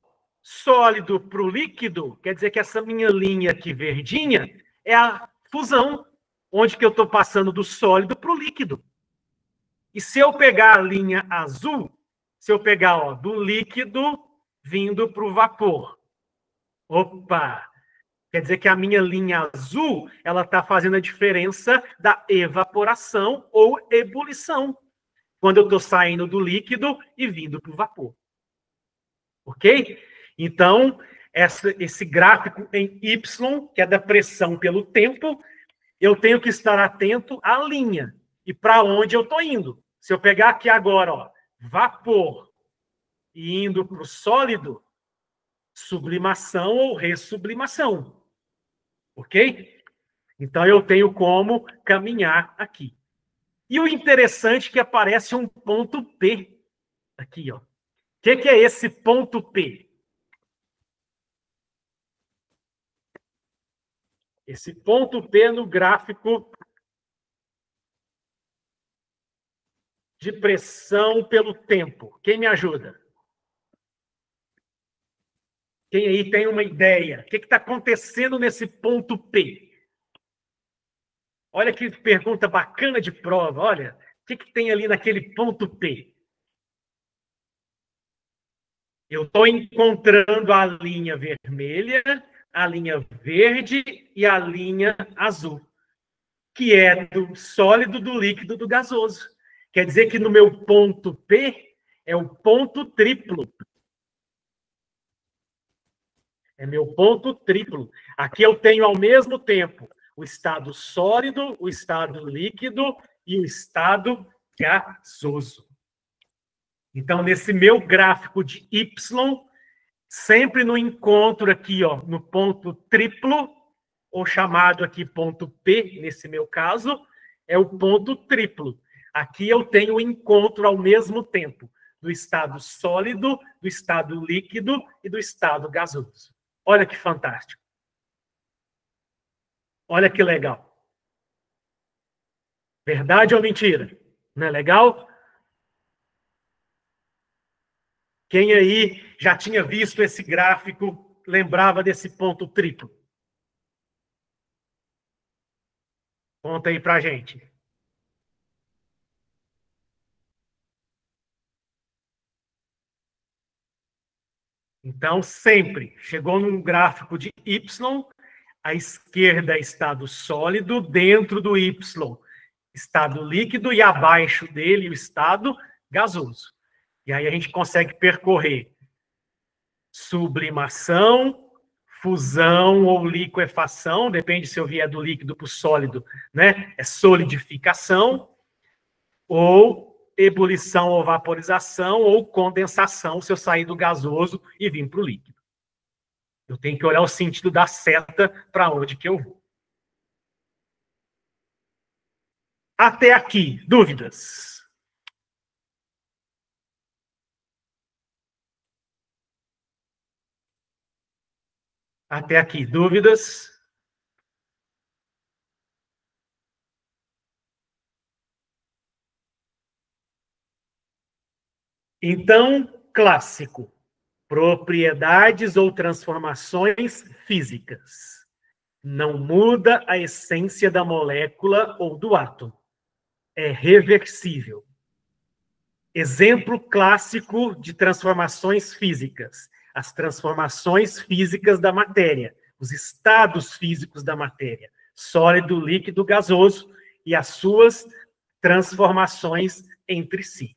sólido para o líquido, quer dizer que essa minha linha aqui verdinha é a fusão, onde que eu estou passando do sólido para o líquido. E se eu pegar a linha azul, se eu pegar, ó, do líquido vindo para o vapor. Opa! Quer dizer que a minha linha azul, ela está fazendo a diferença da evaporação ou ebulição, quando eu estou saindo do líquido e vindo para o vapor. Ok? Então, esse gráfico em Y, que é da pressão pelo tempo, eu tenho que estar atento à linha e para onde eu estou indo. Se eu pegar aqui agora, ó, vapor, e indo para o sólido, sublimação ou ressublimação. Ok? Então, eu tenho como caminhar aqui. E o interessante é que aparece um ponto P aqui, ó. O que é esse ponto P? Esse ponto P no gráfico de pressão pelo tempo. Quem me ajuda? Quem aí tem uma ideia? O que está acontecendo nesse ponto P? Olha que pergunta bacana de prova. Olha, o que tem ali naquele ponto P? Eu estou encontrando a linha vermelha, a linha verde e a linha azul, que é do sólido, do líquido, do gasoso. Quer dizer que no meu ponto P é o ponto triplo. É meu ponto triplo. Aqui eu tenho ao mesmo tempo o estado sólido, o estado líquido e o estado gasoso. Então, nesse meu gráfico de Y, sempre no encontro aqui, ó, no ponto triplo, ou chamado aqui ponto P, nesse meu caso, é o ponto triplo. Aqui eu tenho o encontro ao mesmo tempo do estado sólido, do estado líquido e do estado gasoso. Olha que fantástico. Olha que legal. Verdade ou mentira? Não é legal? Quem aí já tinha visto esse gráfico, lembrava desse ponto triplo? Conta aí pra gente. Então, sempre chegou num gráfico de Y, à esquerda é estado sólido, dentro do Y, estado líquido, e abaixo dele o estado gasoso. E aí a gente consegue percorrer sublimação, fusão ou liquefação, depende se eu vier do líquido para o sólido, né? É solidificação, ou ebulição ou vaporização, ou condensação, se eu sair do gasoso e vir para o líquido. Eu tenho que olhar o sentido da seta para onde que eu vou. Até aqui, dúvidas? Até aqui, dúvidas? Então, clássico. Propriedades ou transformações físicas. Não muda a essência da molécula ou do átomo. É reversível. Exemplo clássico de transformações físicas. As transformações físicas da matéria. Os estados físicos da matéria. Sólido, líquido, gasoso. E as suas transformações entre si.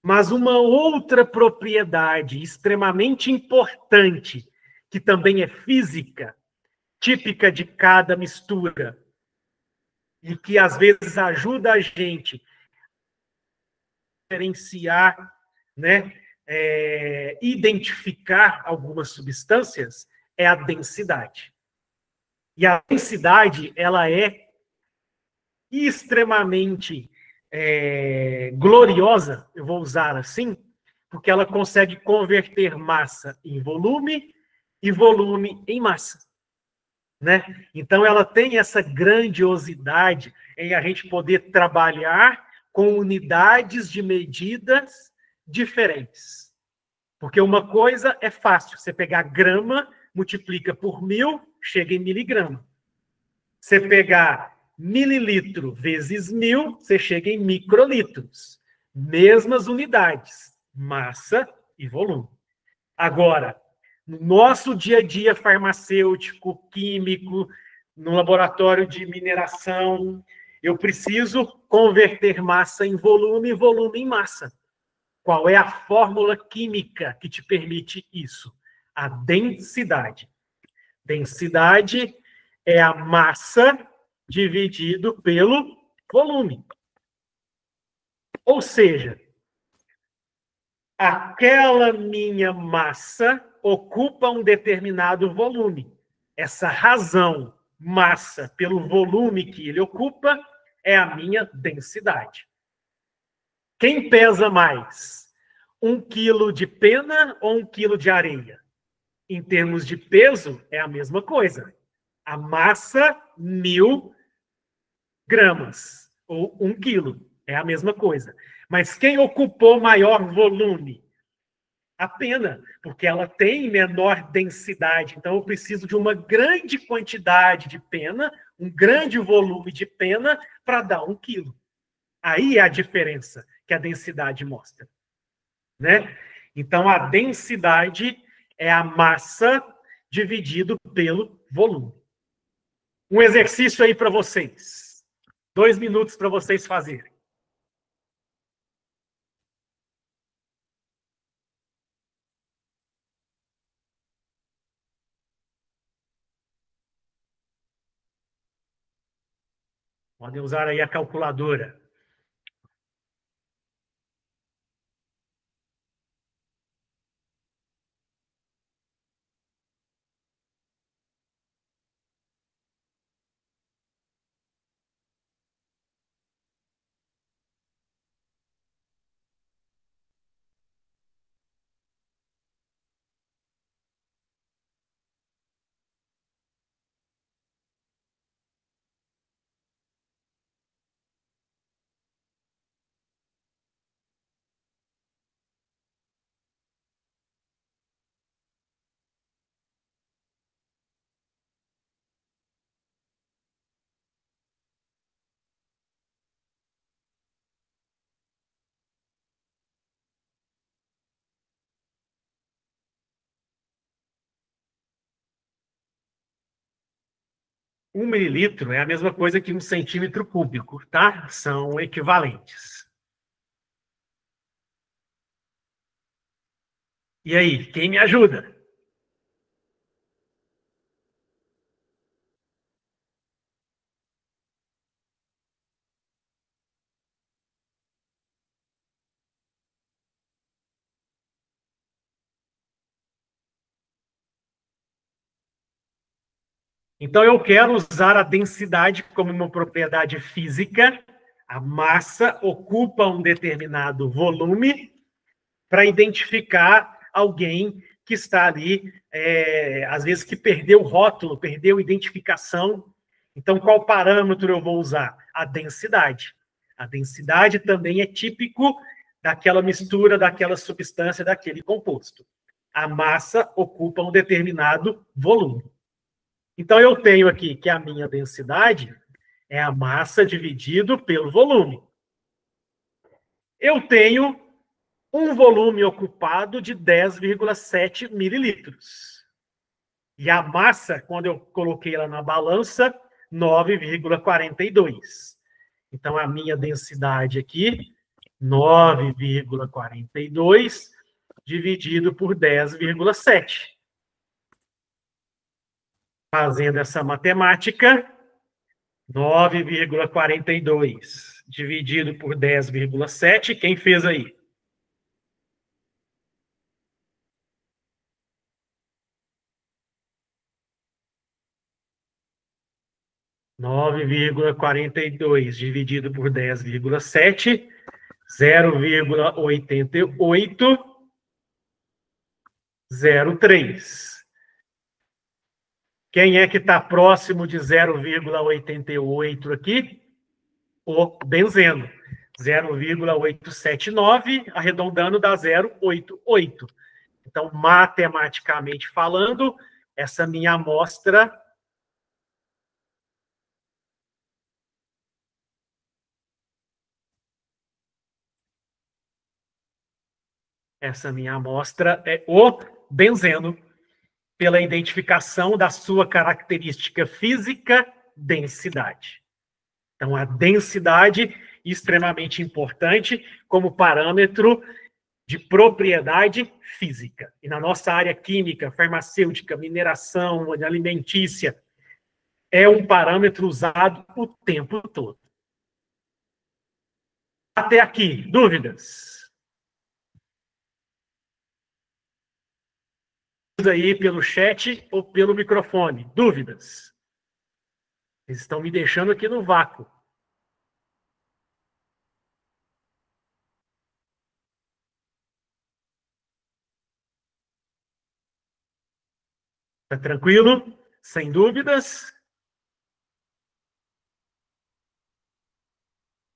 Mas uma outra propriedade extremamente importante, que também é física, típica de cada mistura, e que às vezes ajuda a gente a diferenciar, né, identificar algumas substâncias, é a densidade. E a densidade, ela é extremamente gloriosa, eu vou usar assim, porque ela consegue converter massa em volume e volume em massa. Né? Então, ela tem essa grandiosidade em a gente poder trabalhar com unidades de medidas diferentes. Porque uma coisa é fácil, você pegar grama, multiplica por 1000, chega em miligrama. Você pegar mililitro vezes 1000, você chega em microlitros. Mesmas unidades, massa e volume. Agora, no nosso dia a dia farmacêutico, químico, no laboratório de mineração, eu preciso converter massa em volume e volume em massa. Qual é a fórmula química que te permite isso? A densidade. Densidade é a massa dividido pelo volume. Ou seja, aquela minha massa ocupa um determinado volume. Essa razão, massa pelo volume que ele ocupa, é a minha densidade. Quem pesa mais? 1 quilo de pena ou 1 quilo de areia? Em termos de peso, é a mesma coisa. A massa, 1000 gramas, ou 1 quilo, é a mesma coisa. Mas quem ocupou maior volume? A pena, porque ela tem menor densidade. Então, eu preciso de uma grande quantidade de pena, um grande volume de pena, para dar 1 quilo. Aí é a diferença que a densidade mostra. Né? Então, a densidade é a massa dividido pelo volume. Um exercício aí para vocês. 2 minutos para vocês fazerem. Podem usar aí a calculadora. 1 mililitro é a mesma coisa que 1 centímetro cúbico, tá? São equivalentes. E aí, quem me ajuda? Então, eu quero usar a densidade como uma propriedade física. A massa ocupa um determinado volume para identificar alguém que está ali, às vezes que perdeu o rótulo, perdeu identificação. Então, qual parâmetro eu vou usar? A densidade. A densidade também é típico daquela mistura, daquela substância, daquele composto. A massa ocupa um determinado volume. Então, eu tenho aqui que a minha densidade é a massa dividido pelo volume. Eu tenho um volume ocupado de 10,7 mililitros. E a massa, quando eu coloquei ela na balança, 9,42. Então, a minha densidade aqui, 9,42 dividido por 10,7. Fazendo essa matemática, 9,42 dividido por 10,7. Quem fez aí? (9,42 dividido por 10,7, 0,8803. Quem é que está próximo de 0,88 aqui? O benzeno. 0,879, arredondando, dá 0,88. Então, matematicamente falando, essa minha amostra... Essa minha amostra é o benzeno, pela identificação da sua característica física, densidade. Então, a densidade, extremamente importante como parâmetro de propriedade física. E na nossa área química, farmacêutica, mineração, alimentícia, é um parâmetro usado o tempo todo. Até aqui, dúvidas? Aí pelo chat ou pelo microfone. Dúvidas? Eles estão me deixando aqui no vácuo. Tá tranquilo? Sem dúvidas?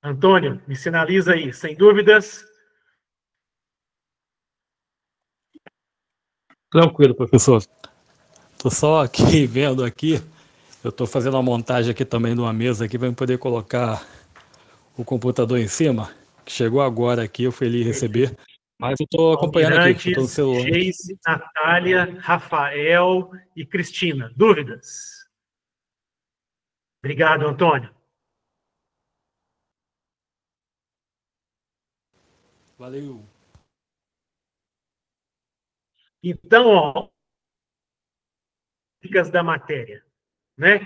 Antônio, me sinaliza aí. Sem dúvidas? Tranquilo, professor. Estou só aqui vendo aqui. Eu estou fazendo uma montagem aqui também de uma mesa aqui para poder colocar o computador em cima, que chegou agora aqui, eu fui ali receber. Mas eu estou acompanhando aqui, estou no celular. Geise, Natália, Rafael e Cristina. Dúvidas? Obrigado, Antônio. Valeu. Então, ó, da matéria, né?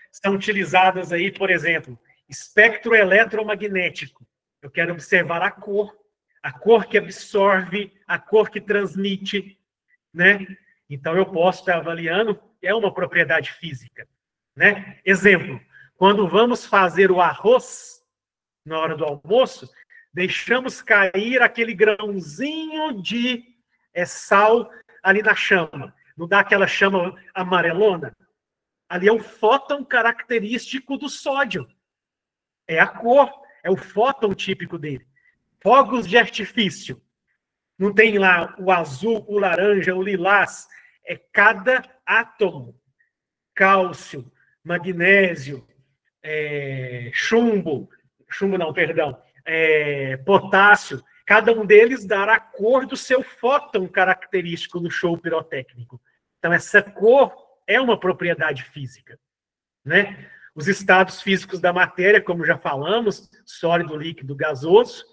São utilizadas aí, por exemplo, espectro eletromagnético. Eu quero observar a cor que absorve, a cor que transmite, né? Então, eu posso estar avaliando, é uma propriedade física, né? Exemplo, quando vamos fazer o arroz, na hora do almoço, deixamos cair aquele grãozinho de sal ali na chama. Não dá aquela chama amarelona? Ali é o fóton característico do sódio. É a cor, é o fóton típico dele. Fogos de artifício. Não tem lá o azul, o laranja, o lilás. É cada átomo. Cálcio, magnésio, chumbo não, perdão, potássio. Cada um deles dará a cor do seu fóton característico no show pirotécnico. Então, essa cor é uma propriedade física. né? Os estados físicos da matéria, como já falamos, sólido, líquido, gasoso,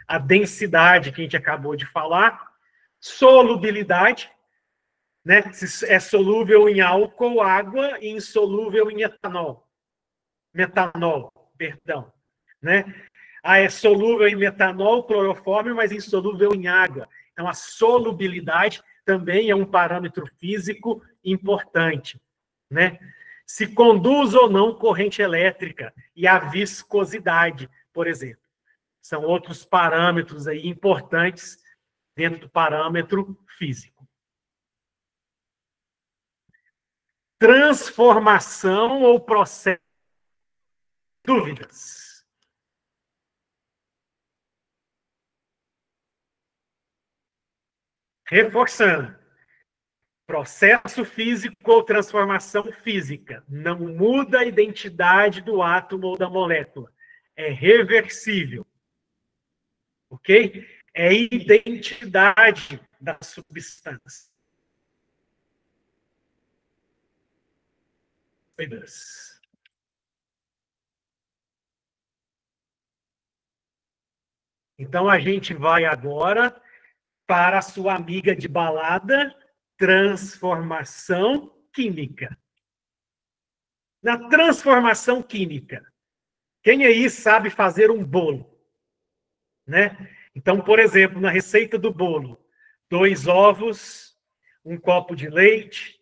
a densidade que a gente acabou de falar, solubilidade, né? Se é solúvel em álcool, água, e insolúvel em etanol. Metanol, perdão, né? É solúvel em metanol, clorofórmio, mas insolúvel em água. Então, a solubilidade também é um parâmetro físico importante, né? Se conduz ou não corrente elétrica e a viscosidade, por exemplo. São outros parâmetros aí importantes dentro do parâmetro físico. Transformação ou processo. Dúvidas? Reforçando. Processo físico ou transformação física. Não muda a identidade do átomo ou da molécula. É reversível. Ok? É a identidade da substância. Então, a gente vai agora para a sua amiga de balada, transformação química. Na transformação química, quem aí sabe fazer um bolo? Né? Então, por exemplo, na receita do bolo, 2 ovos, 1 copo de leite,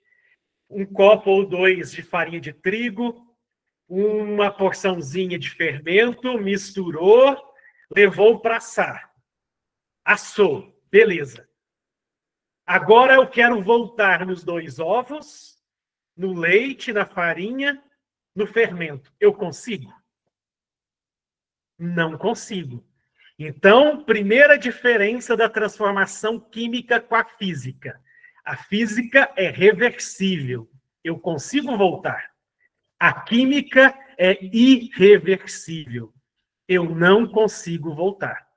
1 copo ou 2 de farinha de trigo, uma porçãozinha de fermento, misturou, levou para assar. Assou, beleza. Agora eu quero voltar nos 2 ovos, no leite, na farinha, no fermento. Eu consigo? Não consigo. Então, primeira diferença da transformação química com a física. A física é reversível. Eu consigo voltar. A química é irreversível. Eu não consigo voltar.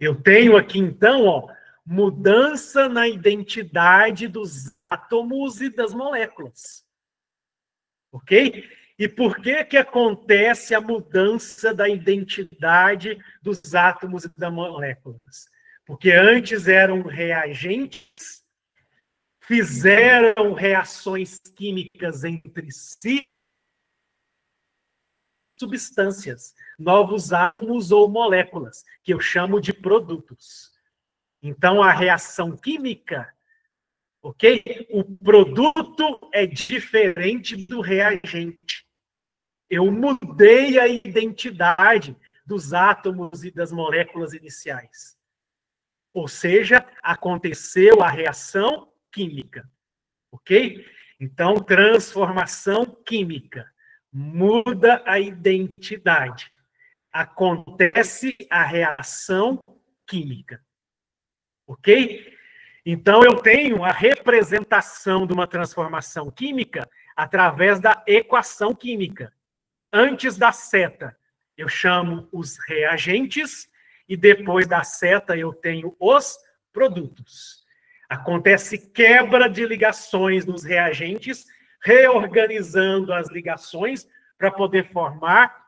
Eu tenho aqui, então, ó, mudança na identidade dos átomos e das moléculas. Ok? E por que acontece a mudança da identidade dos átomos e das moléculas? Porque antes eram reagentes, fizeram reações químicas entre si, substâncias, novos átomos ou moléculas, que eu chamo de produtos. Então, a reação química, ok? O produto é diferente do reagente. Eu mudei a identidade dos átomos e das moléculas iniciais. Ou seja, aconteceu a reação química. Ok? Então, transformação química. Muda a identidade. Acontece a reação química. Ok? Então, eu tenho a representação de uma transformação química através da equação química. Antes da seta, eu chamo os reagentes, e depois da seta eu tenho os produtos. Acontece quebra de ligações nos reagentes, reorganizando as ligações para poder formar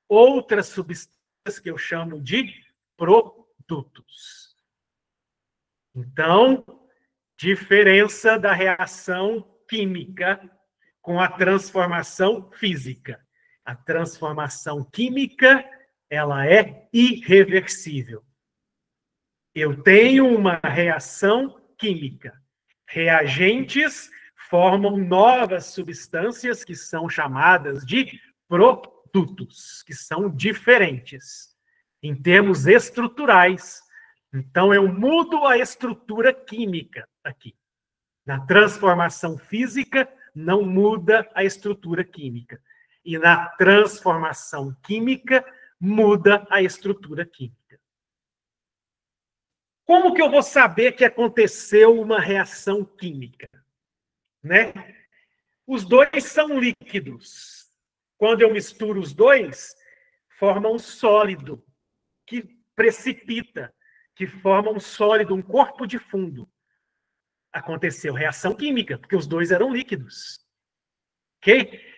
outras substâncias que eu chamo de produtos. Então, diferença da reação química com a transformação física. A transformação química, ela é irreversível. Eu tenho uma reação química. Reagentes formam novas substâncias que são chamadas de produtos, que são diferentes em termos estruturais. Então, eu mudo a estrutura química aqui. Na transformação física, não muda a estrutura química. E na transformação química, muda a estrutura química. Como que eu vou saber que aconteceu uma reação química? Né? Os dois são líquidos. Quando eu misturo os dois, forma um sólido que precipita, que forma um sólido, um corpo de fundo. Aconteceu reação química, porque os dois eram líquidos. Ok?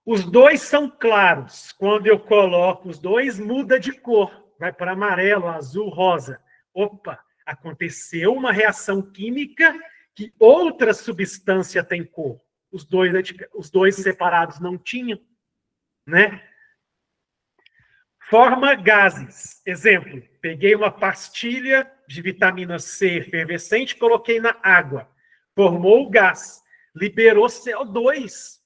Os dois são claros. Quando eu coloco os dois, muda de cor. Vai para amarelo, azul, rosa. Opa, aconteceu uma reação química que outra substância tem cor. Os dois separados não tinham, né? Forma gases. Exemplo, peguei uma pastilha de vitamina C efervescente, coloquei na água. Formou o gás. Liberou CO2,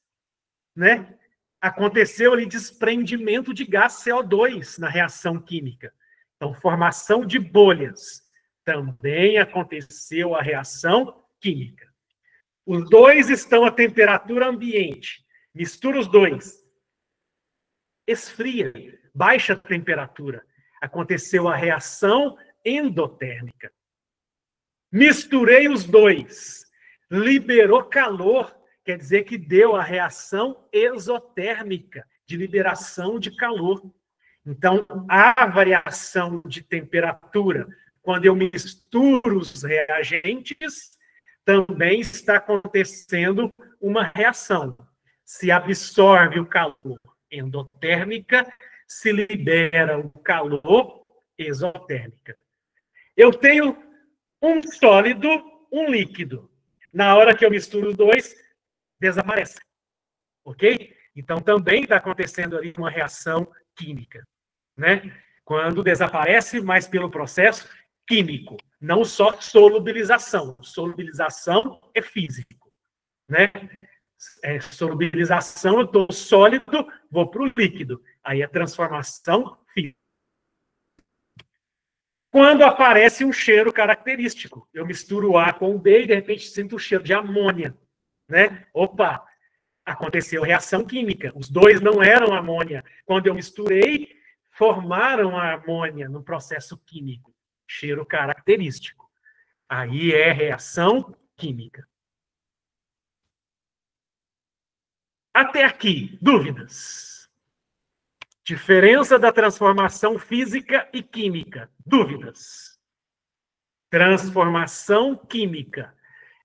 né? Aconteceu ali desprendimento de gás CO2 na reação química. Então, formação de bolhas. Também aconteceu a reação química. Os dois estão a temperatura ambiente. Mistura os dois. Esfria, baixa a temperatura. Aconteceu a reação endotérmica. Misturei os dois. Liberou calor. Quer dizer que deu a reação exotérmica, de liberação de calor. Então, há variação de temperatura. Quando eu misturo os reagentes, também está acontecendo uma reação. Se absorve o calor endotérmica, se libera o calor exotérmica. Eu tenho um sólido, um líquido. Na hora que eu misturo os dois, desaparece. Ok? Então, também está acontecendo ali uma reação química, né? Quando desaparece, mas pelo processo químico, não só solubilização. Solubilização é físico, né? Solubilização, eu estou sólido, vou para o líquido. Aí é transformação física. Quando aparece um cheiro característico, eu misturo o A com o B e, de repente, sinto o cheiro de amônia, né? Opa, aconteceu reação química. Os dois não eram amônia. Quando eu misturei, formaram a amônia no processo químico. Cheiro característico. Aí é reação química. Até aqui, dúvidas? Diferença da transformação física e química. Dúvidas? Transformação química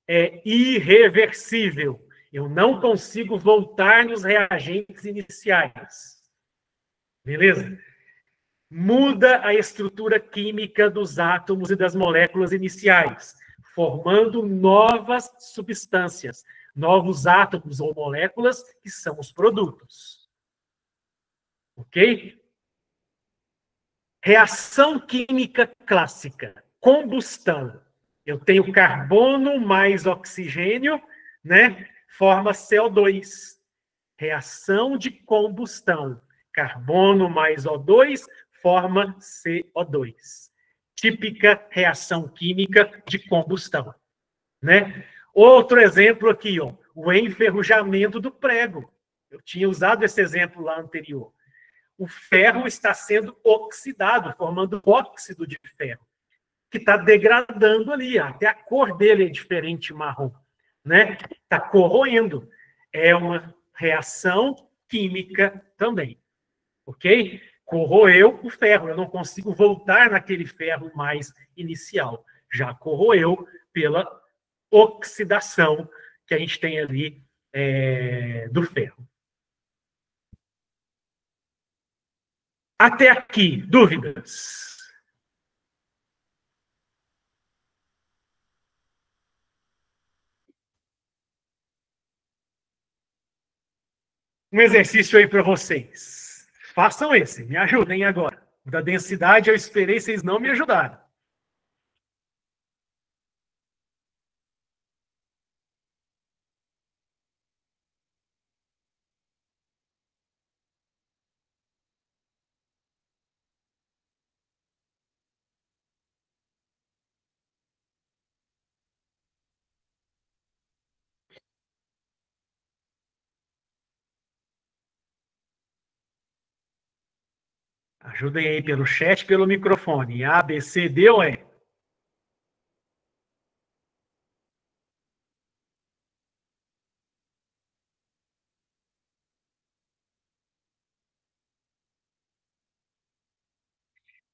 é irreversível. Eu não consigo voltar nos reagentes iniciais. Beleza? Muda a estrutura química dos átomos e das moléculas iniciais, formando novas substâncias, novos átomos ou moléculas que são os produtos. Ok? Reação química clássica. Combustão. Eu tenho carbono mais oxigênio, né? Forma CO2. Reação de combustão. Carbono mais O2 forma CO2. Típica reação química de combustão, né? Outro exemplo aqui, ó, o enferrujamento do prego. Eu tinha usado esse exemplo lá anterior. O ferro está sendo oxidado, formando óxido de ferro, que está degradando ali. Até a cor dele é diferente, marrom, né? Está corroendo. É uma reação química também, ok? Corroeu o ferro. Eu não consigo voltar naquele ferro mais inicial. Já corroeu pela oxidação que a gente tem ali do ferro. Até aqui, dúvidas? Um exercício aí para vocês. Façam esse, me ajudem agora. O da densidade eu esperei, vocês não me ajudaram. Ajudem aí pelo chat, pelo microfone. A, B, C, D ou E?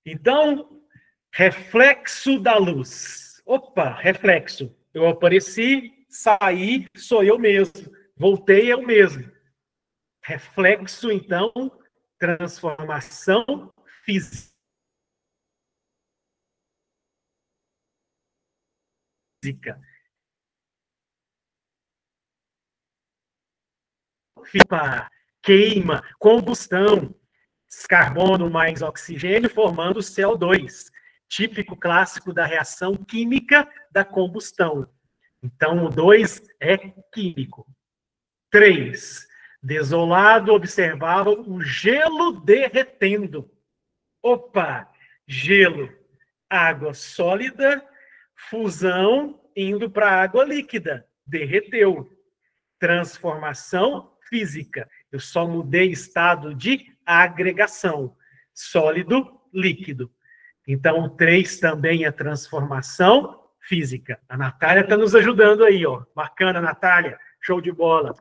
Então, reflexo da luz. Opa, reflexo. Eu apareci, saí, sou eu mesmo. Voltei, eu mesmo. Reflexo, então, transformação física. Queima, combustão, carbono mais oxigênio formando CO2, típico clássico da reação química da combustão. Então, o 2 é químico. 3. Desolado, observava o gelo derretendo. Opa! Gelo, água sólida, fusão indo para água líquida. Derreteu. Transformação física. Eu só mudei estado de agregação. Sólido, líquido. Então, o 3 também é transformação física. A Natália está nos ajudando aí, ó. Bacana, Natália. Show de bola.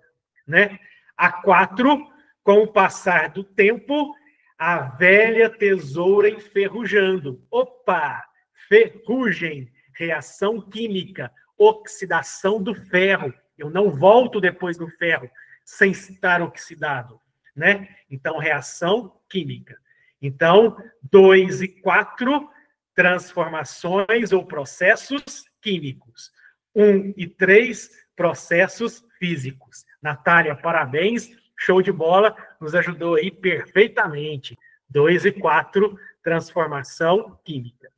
Né? A 4, com o passar do tempo, a velha tesoura enferrujando. Opa! Ferrugem, reação química, oxidação do ferro. Eu não volto depois do ferro sem estar oxidado, né? Então, reação química. Então, 2 e 4, transformações ou processos químicos. 1 e 3, processos físicos. Natália, parabéns, show de bola, nos ajudou aí perfeitamente. 2 e 4, transformação química.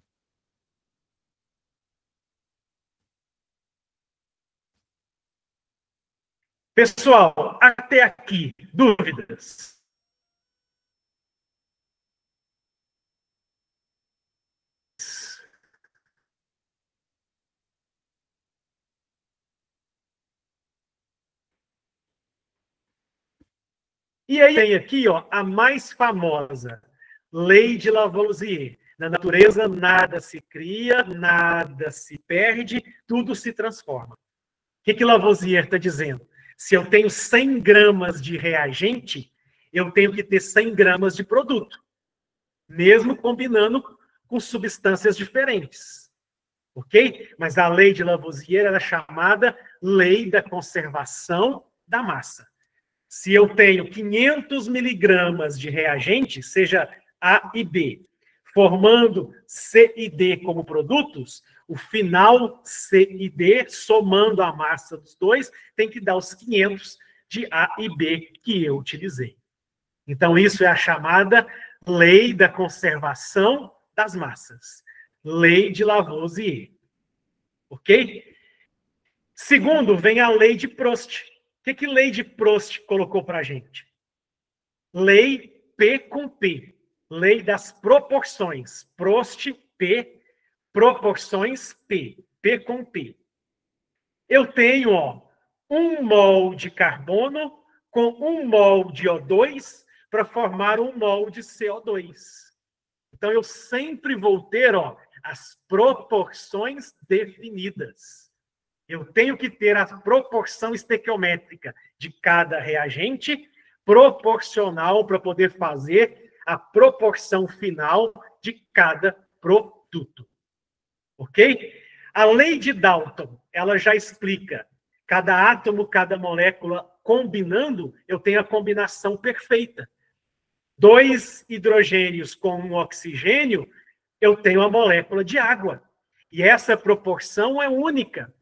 Pessoal, até aqui, dúvidas? E aí tem aqui, ó, a mais famosa, Lei de Lavoisier. Na natureza, nada se cria, nada se perde, tudo se transforma. O que Lavoisier está dizendo? Se eu tenho 100 gramas de reagente, eu tenho que ter 100 gramas de produto, mesmo combinando com substâncias diferentes. Ok? Mas a lei de Lavoisier era chamada lei da conservação da massa. Se eu tenho 500 miligramas de reagente, seja A e B, formando C e D como produtos, o final C e D, somando a massa dos dois, tem que dar os 500 de A e B que eu utilizei. Então, isso é a chamada lei da conservação das massas. Lei de Lavoisier. Ok? Segundo, vem a lei de Prost. O que lei de Prost colocou para a gente? Lei P com P. Lei das proporções. Prost, P, proporções, P. P com P. Eu tenho, ó, 1 mol de carbono com 1 mol de O2 para formar 1 mol de CO2. Então, eu sempre vou ter, ó, as proporções definidas. Eu tenho que ter a proporção estequiométrica de cada reagente proporcional para poder fazer a proporção final de cada produto. Ok? A lei de Dalton, ela já explica. Cada átomo, cada molécula combinando, eu tenho a combinação perfeita. 2 hidrogênios com 1 oxigênio, eu tenho a molécula de água. E essa proporção é única.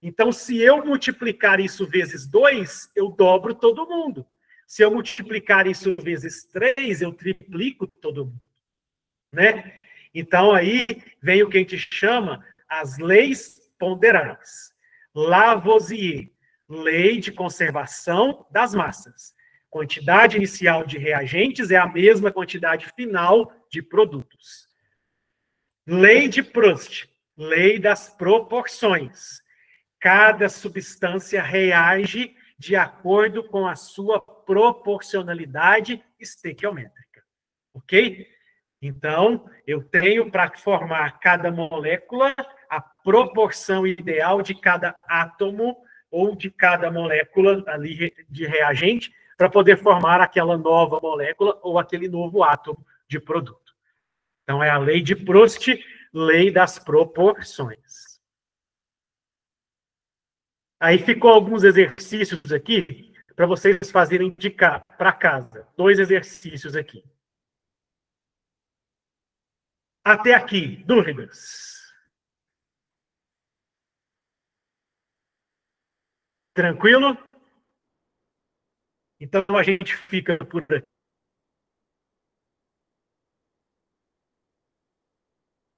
Então, se eu multiplicar isso vezes 2, eu dobro todo mundo. Se eu multiplicar isso vezes 3, eu triplico todo mundo. Né? Então, aí vem o que a gente chama as leis ponderais. Lavoisier, lei de conservação das massas. Quantidade inicial de reagentes é a mesma quantidade final de produtos. Lei de Prost, lei das proporções. Cada substância reage de acordo com a sua proporcionalidade estequiométrica. Ok? Então, eu tenho para formar cada molécula a proporção ideal de cada átomo ou de cada molécula ali de reagente para poder formar aquela nova molécula ou aquele novo átomo de produto. Então, é a lei de Prost, lei das proporções. Aí ficou alguns exercícios aqui para vocês fazerem de cá para casa. 2 exercícios aqui. Até aqui, dúvidas? Tranquilo? Então a gente fica por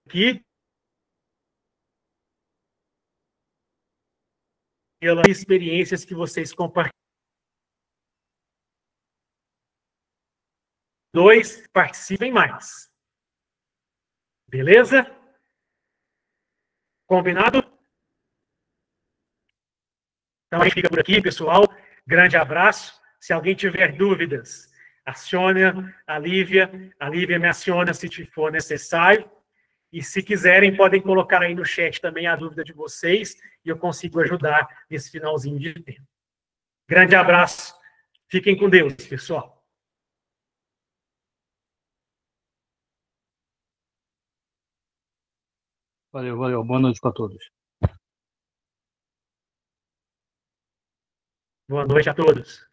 aqui. Pelas experiências que vocês compartilham. 2, participem mais. Beleza? Combinado? Então a gente fica por aqui, pessoal. Grande abraço. Se alguém tiver dúvidas, acione a Lívia. A Lívia me aciona se for necessário. E se quiserem, podem colocar aí no chat também a dúvida de vocês e eu consigo ajudar nesse finalzinho de tempo. Grande abraço. Fiquem com Deus, pessoal. Valeu, valeu. Boa noite para todos. Boa noite a todos.